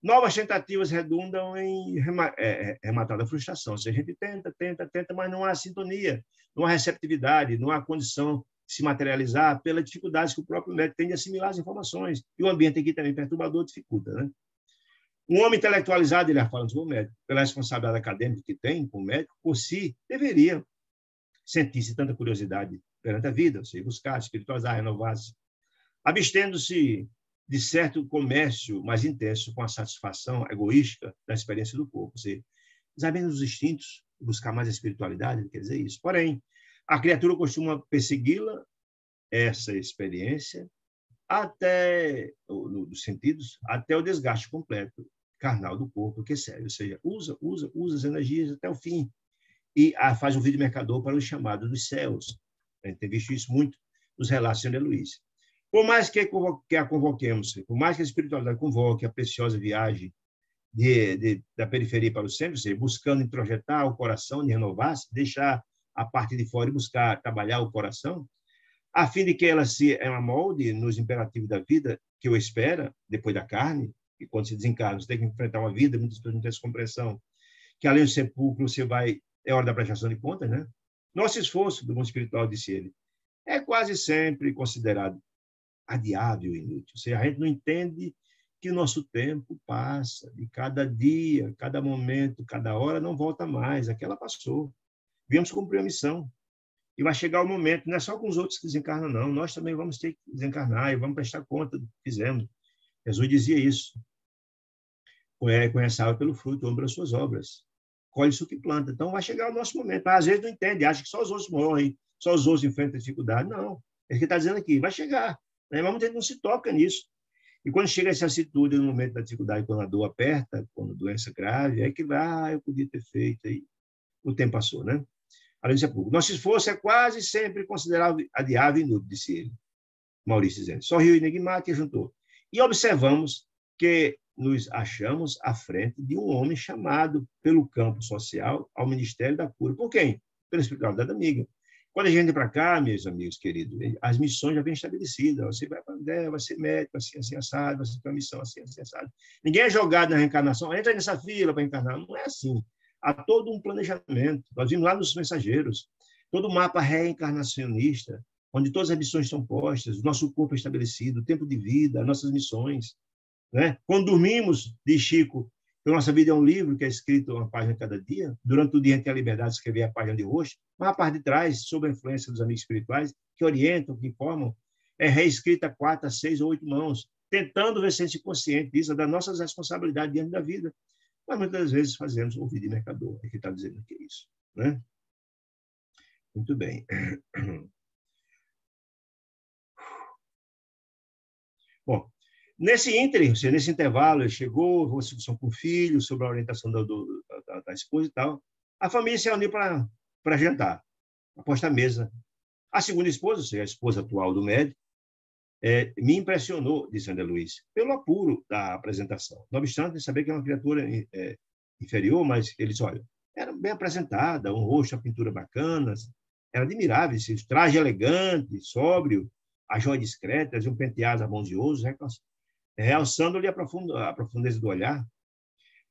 novas tentativas redundam em rematada frustração. Ou seja, a gente tenta, mas não há sintonia, não há receptividade, não há condição de se materializar pelas dificuldades que o próprio médico tem de assimilar as informações. E o ambiente aqui também perturbador dificulta, né? Um homem intelectualizado, ele fala sobre o médico, pela responsabilidade acadêmica que tem com o médico, por si, deveria sentir-se tanta curiosidade perante a vida, ou seja, buscar, espiritualizar, renovar-se, abstendo-se de certo comércio mais intenso com a satisfação egoísta da experiência do corpo, ou seja, sabendo os instintos, buscar mais a espiritualidade, quer dizer isso. Porém, a criatura costuma persegui-la, essa experiência, até, nos sentidos, até o desgaste completo carnal do corpo, que é sério, ou seja, usa as energias até o fim e faz um vídeo mercador para o chamado dos céus. A gente tem visto isso muito nos relatos de André Luiz. Por mais que a convoquemos, por mais que a espiritualidade convoque a preciosa viagem da periferia para o centro, ou seja, buscando introjetar o coração, de renovar-se, deixar a parte de fora e buscar trabalhar o coração, a fim de que ela se amolde nos imperativos da vida que o espera depois da carne, e quando se desencarna, você tem que enfrentar uma vida, muitas pessoas não têm essa compreensão, que além do sepulcro você é hora da prestação de contas, né? Nosso esforço do mundo espiritual, disse ele, é quase sempre considerado adiável e inútil. Ou seja, a gente não entende que o nosso tempo passa, e cada dia, cada momento, cada hora não volta mais, aquela passou. Viemos cumprir a missão. E vai chegar o momento, não é só com os outros que desencarnam, não, nós também vamos ter que desencarnar e vamos prestar conta do que fizemos. Jesus dizia isso. Conhece a árvore pelo fruto, o homem pelas suas obras. Colhe isso que planta. Então vai chegar o nosso momento. Mas, às vezes não entende, acha que só os outros morrem, só os outros enfrentam dificuldade. Não, é o que está dizendo aqui, vai chegar. Né? Mas muita gente não se toca nisso. E quando chega essa atitude no momento da dificuldade, quando a dor aperta, quando a doença grave, é que eu podia ter feito, aí o tempo passou, né? Além disso, nosso esforço é quase sempre considerado adiável e inútil, disse ele, Maurício dizendo. Sorriu enigmático e juntou. E observamos que nos achamos à frente de um homem chamado pelo campo social ao Ministério da Cura. Por quem? Pela espiritualidade amiga. Quando a gente vem para cá, meus amigos queridos, as missões já vêm estabelecidas. Você vai ser médico, assim assado, vai ser uma missão assim assado. Ninguém é jogado na reencarnação. Entra nessa fila para encarnar. Não é assim. Há todo um planejamento. Nós vimos lá nos Mensageiros, todo o mapa reencarnacionista, onde todas as missões estão postas, o nosso corpo é estabelecido, o tempo de vida, as nossas missões. Né? Quando dormimos, diz Chico, que a nossa vida é um livro que é escrito uma página cada dia, durante o dia a gente tem a liberdade de escrever a página de hoje, mas a parte de trás, sob a influência dos amigos espirituais, que orientam, que informam, é reescrita a 4, 6 ou 8 mãos, tentando ver se a gente é consciente disso, das nossas responsabilidades diante da vida. Mas muitas vezes fazemos o vídeo mercador, é que está dizendo que é isso. Né? Muito bem. Bom, nesse intervalo, ele chegou, uma discussão com o filho sobre a orientação da esposa e tal. A família se reuniu para jantar, aposta a mesa. A segunda esposa, ou seja, a esposa atual do médico, me impressionou, disse André Luiz, pelo apuro da apresentação. Não obstante, saber que é uma criatura inferior, mas ele disse, olha, era bem apresentada, um rosto, a pintura bacana, era admirável, esse traje elegante, sóbrio, a joia discreta, um penteado harmonioso, realçando-lhe a profundeza do olhar.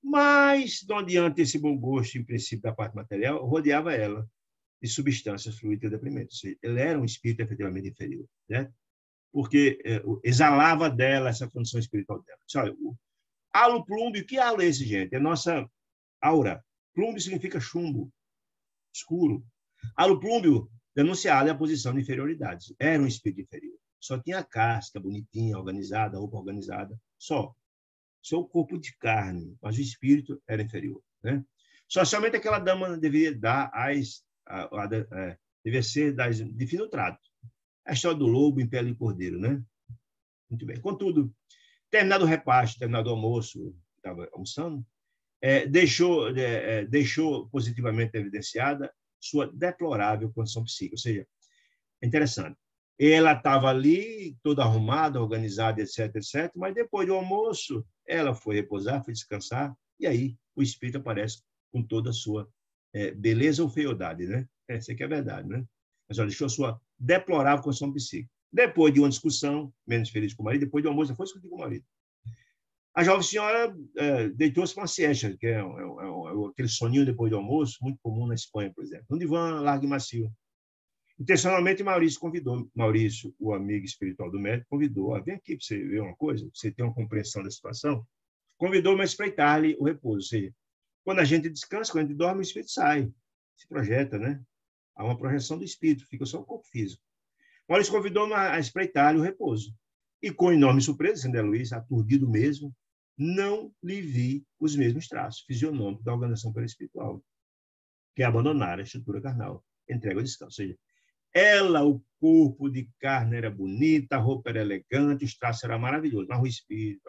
Mas, não adianta esse bom gosto, em princípio, da parte material, rodeava ela de substâncias fluídicas e deprimentes. Ou seja, ele era um espírito efetivamente inferior, né? Porque exalava dela essa condição espiritual dela. Olha, o halo plúmbio, que halo é esse, gente? É nossa aura. Plúmbio significa chumbo, escuro. Halo plúmbio denunciava a posição de inferioridade. Era um espírito inferior. Só tinha a casca bonitinha, organizada, roupa organizada, só. Seu corpo de carne, mas o espírito era inferior, né? Socialmente, aquela dama deveria dar devia ser de fino trato. A história do lobo em pele de cordeiro, né? Muito bem. Contudo, terminado o repasto, terminado o almoço, estava almoçando, deixou positivamente evidenciada sua deplorável condição psíquica. Ou seja, é interessante. Ela estava ali, toda arrumada, organizada, etc., etc., mas depois do almoço, ela foi repousar, foi descansar, e aí o espírito aparece com toda a sua beleza ou fealdade, né? Essa aqui é a verdade, né? Mas ela deixou a sua deplorável condição psíquica. Depois de uma discussão, menos feliz com o marido, depois do almoço, ela foi discutir com o marido. A jovem senhora deitou-se para uma siesta, que é aquele soninho depois do almoço, muito comum na Espanha, por exemplo. Um divã largo e macio. Intencionalmente, Maurício, o amigo espiritual do médico, convidou, vem aqui para você ver uma coisa, para você ter uma compreensão da situação. Convidou-me a espreitar-lhe o repouso. Ou seja, quando a gente descansa, quando a gente dorme, o espírito sai, se projeta, né? Há uma projeção do espírito, fica só o corpo físico. Maurício convidou-me a espreitar-lhe o repouso. E, com enorme surpresa, André Luiz, aturdido mesmo, não lhe vi os mesmos traços fisionômicos da organização perispiritual, que é abandonar a estrutura carnal, entrega ao descanso. Ou seja, ela, o corpo de carne era bonita, a roupa era elegante, os traços eram maravilhosos, mas o espírito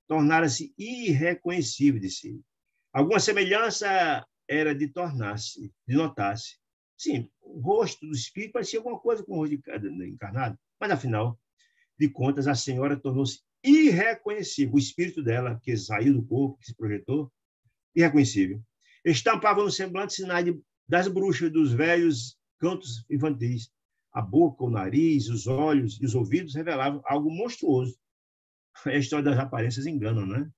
tornara-se irreconhecível de si. Alguma semelhança era de notar-se. Sim, o rosto do espírito parecia alguma coisa com o rosto de encarnado, mas, afinal de contas, a senhora tornou-se irreconhecível. O espírito dela, que saiu do corpo, que se projetou, irreconhecível. Estampava no semblante sinais das bruxas, dos velhos cantos infantis. A boca, o nariz, os olhos e os ouvidos revelavam algo monstruoso. A história das aparências engana, né?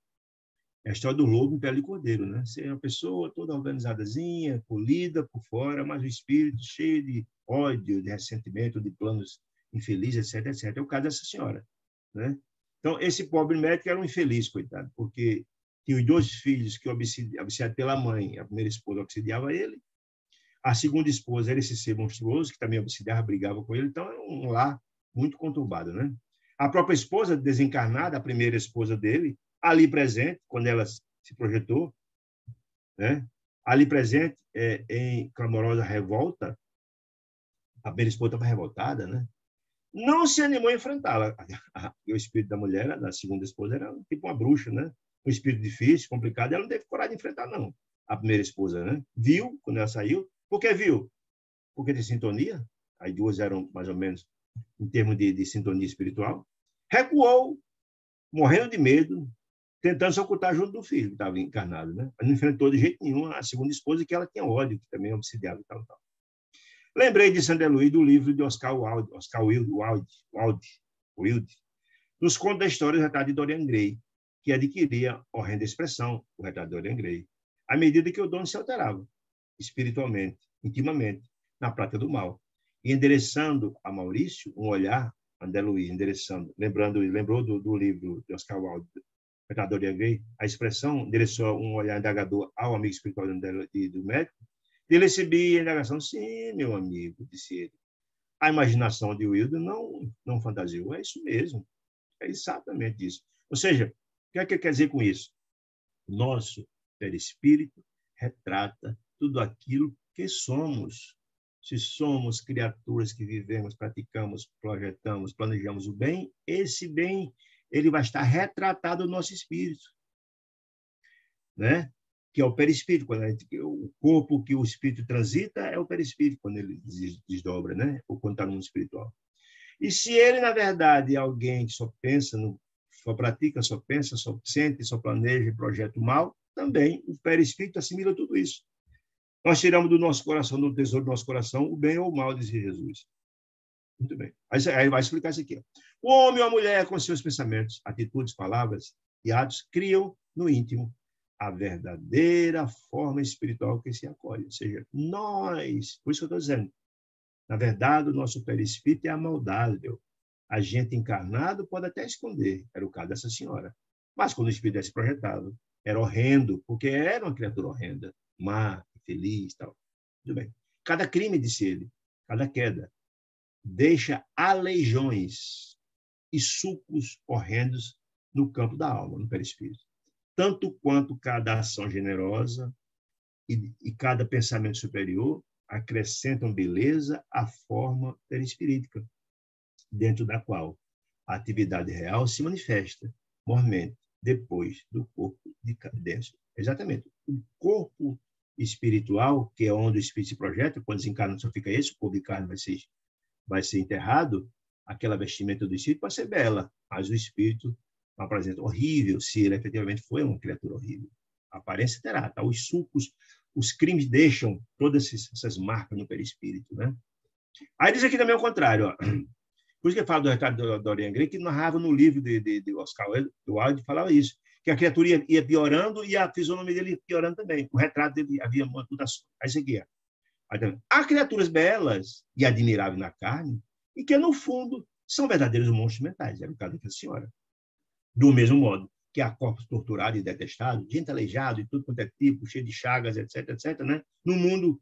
É a história do lobo em pele de cordeiro, né? Ser uma pessoa toda organizadazinha, polida por fora, mas o espírito cheio de ódio, de ressentimento, de planos infelizes, etc., etc. É o caso dessa senhora, né? Então, esse pobre médico era um infeliz, coitado, porque tinha os 2 filhos que obsediados pela mãe, a primeira esposa obsediava ele, a segunda esposa era esse ser monstruoso, que também obsediava, brigava com ele, então era um lar muito conturbado, né? A própria esposa desencarnada, a primeira esposa dele, ali presente, quando ela se projetou, né? Ali presente, em clamorosa revolta, a primeira esposa estava revoltada, né? Não se animou a enfrentá-la. O espírito da mulher, da segunda esposa, era tipo uma bruxa, né? Um espírito difícil, complicado, ela não teve coragem de enfrentar, não. A primeira esposa, né? Viu, quando ela saiu. Por que viu? Porque de sintonia, as duas eram mais ou menos em termos de sintonia espiritual, recuou, morrendo de medo, tentando se ocultar junto do filho, que estava encarnado, né? Mas não enfrentou de jeito nenhum a segunda esposa, que ela tinha ódio, que também obsidiava e tal, tal. Lembrei de André Luiz do livro de Oscar Wilde, nos contos da história do retrato de Dorian Gray, que adquiria horrenda expressão, o retrato de Dorian Gray, à medida que o dono se alterava, espiritualmente, intimamente, na prática do mal, e endereçando a Maurício um olhar, André Luiz, lembrou do livro de Oscar Wilde, retrato de Dorian Gray, a expressão endereçou um olhar indagador ao amigo espiritual do médico. Ele recebia a indagação, sim, meu amigo, disse ele. A imaginação de Wilde não fantasiou, é isso mesmo, é exatamente isso. Ou seja, o que é que quer dizer com isso? Nosso perispírito retrata tudo aquilo que somos. Se somos criaturas que vivemos, praticamos, projetamos, planejamos o bem, esse bem ele vai estar retratado no nosso espírito, né? Que é o perispírito, o corpo que o espírito transita é o perispírito, quando ele desdobra, né? Ou quando está no mundo espiritual. E se ele, na verdade, é alguém que só pensa, só pratica, só pensa, só sente, só planeja e projeta o mal, também o perispírito assimila tudo isso. Nós tiramos do nosso coração, do tesouro do nosso coração, o bem ou o mal, dizia Jesus. Muito bem. Aí vai explicar isso aqui. O homem ou a mulher, com seus pensamentos, atitudes, palavras e atos, criam no íntimo a verdadeira forma espiritual que se acolhe. Ou seja, nós, por isso que eu estou dizendo, na verdade, o nosso perispírito é amaldável. A gente encarnado pode até esconder, era o caso dessa senhora. Mas quando o espírito é projetado, era horrendo, porque era uma criatura horrenda, má, infeliz, tal. Tudo bem. Cada crime, disse ele, cada queda, deixa aleijões e sucos horrendos no campo da alma, no perispírito. Tanto quanto cada ação generosa e cada pensamento superior acrescentam beleza à forma perispirítica, dentro da qual a atividade real se manifesta, mormente, depois do corpo de denso. Exatamente. O corpo espiritual, que é onde o espírito se projeta, quando desencarna só fica esse, o corpo de carne vai ser enterrado, aquela vestimenta do espírito pode ser bela, mas o espírito apresenta horrível, se ele efetivamente foi uma criatura horrível. A aparência terá, tá? Os sucos, os crimes deixam todas essas marcas no perispírito, né? Aí diz aqui também o contrário, ó. Por isso que eu falo do Ricardo Dorian Gray, que narrava no livro de Oscar Wilde, falava isso, que a criatura ia piorando e a fisionomia dele ia piorando também. O retrato dele havia uma mutação. Aí seguia. Há criaturas belas e admiráveis na carne e que, no fundo, são verdadeiros monstros mentais. Era o caso daquela senhora. Do mesmo modo que há corpos torturados e detestados, gente aleijada e tudo quanto é tipo, cheio de chagas, etc., né? No mundo,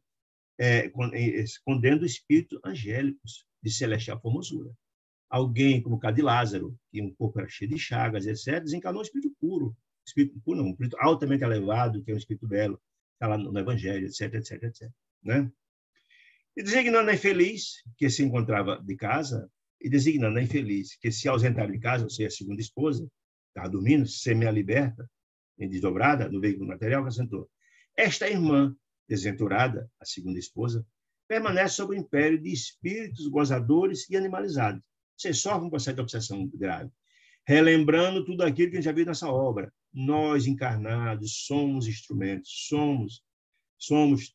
escondendo espíritos angélicos de celestial formosura. Alguém, como o caso de Lázaro, que um corpo era cheio de chagas, etc., desencarnou um espírito puro. Espírito puro não, um espírito altamente elevado, que é um espírito belo, está lá no Evangelho, etc., né? E designando a infeliz, que se encontrava de casa, e designando a infeliz, que se ausentara de casa, ou seja, a segunda esposa, estava dormindo, semi-liberta, desdobrada, no veículo material, acrescentou. Esta irmã, desventurada, a segunda esposa, permanece sob o império de espíritos gozadores e animalizados. Você sofre um processo de obsessão grave. Relembrando tudo aquilo que a gente já viu nessa obra. Nós, encarnados, somos instrumentos, somos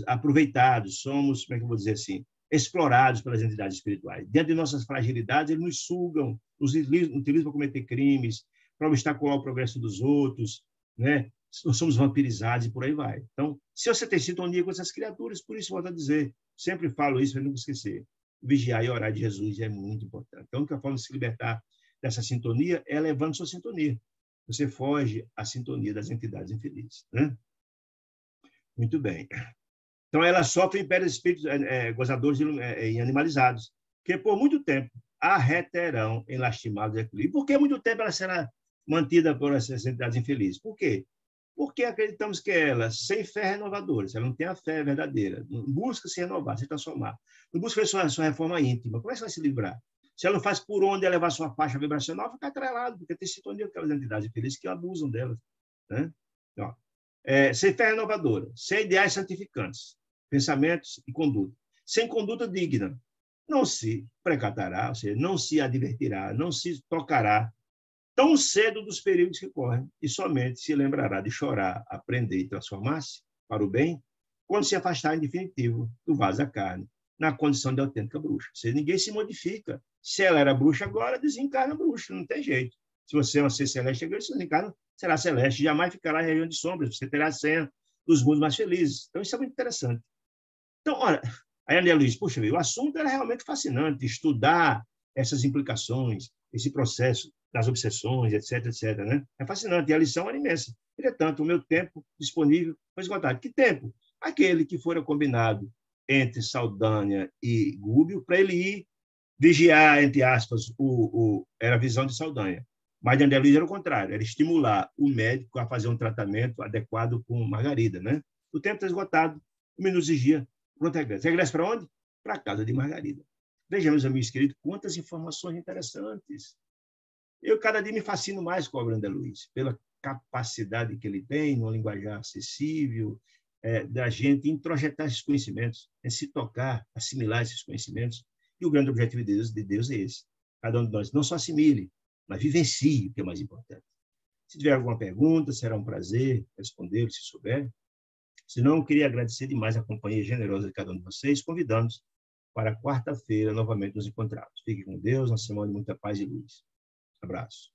aproveitados, somos, como é que eu vou dizer assim, explorados pelas entidades espirituais. Dentro de nossas fragilidades, eles nos sugam, nos utilizam para cometer crimes, para obstacular o progresso dos outros, né? Nós somos vampirizados e por aí vai. Então, se você tem sintonia com essas criaturas, por isso volto a dizer, sempre falo isso para não esquecer, vigiar e orar de Jesus é muito importante. Então, a única forma de se libertar dessa sintonia é levando sua sintonia. Você foge à sintonia das entidades infelizes, né? Muito bem. Então, ela sofre império de espíritos gozadores e animalizados, que por muito tempo a reterão em lastimados equilíbrios. Por que muito tempo ela será mantida por essas entidades infelizes? Por quê? Porque acreditamos que ela, sem fé renovadora, se ela não tem a fé verdadeira, não busca se renovar, se transformar, não busca sua reforma íntima, como é que você vai se livrar? Se ela não faz por onde elevar sua faixa vibracional, fica atrelado, porque tem sintonia com aquelas entidades infelizes que abusam delas, né? Então, sem fé renovadora, sem ideais santificantes, pensamentos e conduta. Sem conduta digna, não se precatará, ou seja, não se advertirá, não se tocará tão cedo dos perigos que correm e somente se lembrará de chorar, aprender e transformar-se para o bem quando se afastar em definitivo do vaso da carne, na condição de autêntica bruxa. Ou seja, ninguém se modifica. Se ela era bruxa agora, desencarna bruxa, não tem jeito. Se você é um ser celeste, agora, se desencarna, será celeste, jamais ficará em região de sombras, você terá a senha dos mundos mais felizes. Então, isso é muito interessante. Então, olha, aí a André Luiz, puxa, o assunto era realmente fascinante, estudar essas implicações, esse processo das obsessões, etc., né? É fascinante, e a lição era imensa. Entretanto, o meu tempo disponível foi esgotado. Que tempo? Aquele que fora combinado entre Saldanha e Gúbio, para ele ir vigiar, entre aspas, era a visão de Saldanha. Mas de André Luiz era o contrário, era estimular o médico a fazer um tratamento adequado com Margarida, né? O tempo está esgotado, o minuto exigia. Pronto, regressa. Regressa para onde? Para a casa de Margarida. Vejamos, amigos queridos, quantas informações interessantes. Eu, cada dia, me fascino mais com a obra de André Luiz, pela capacidade que ele tem, num linguajar acessível, da gente introjetar esses conhecimentos, se tocar, assimilar esses conhecimentos. E o grande objetivo de Deus é esse. Cada um de nós não só assimile, mas vivencie, o que é mais importante. Se tiver alguma pergunta, será um prazer responder, se souber. Se não, eu queria agradecer demais a companhia generosa de cada um de vocês, convidando-os para quarta-feira novamente nos encontrarmos. Fique com Deus, uma semana de muita paz e luz. Abraço.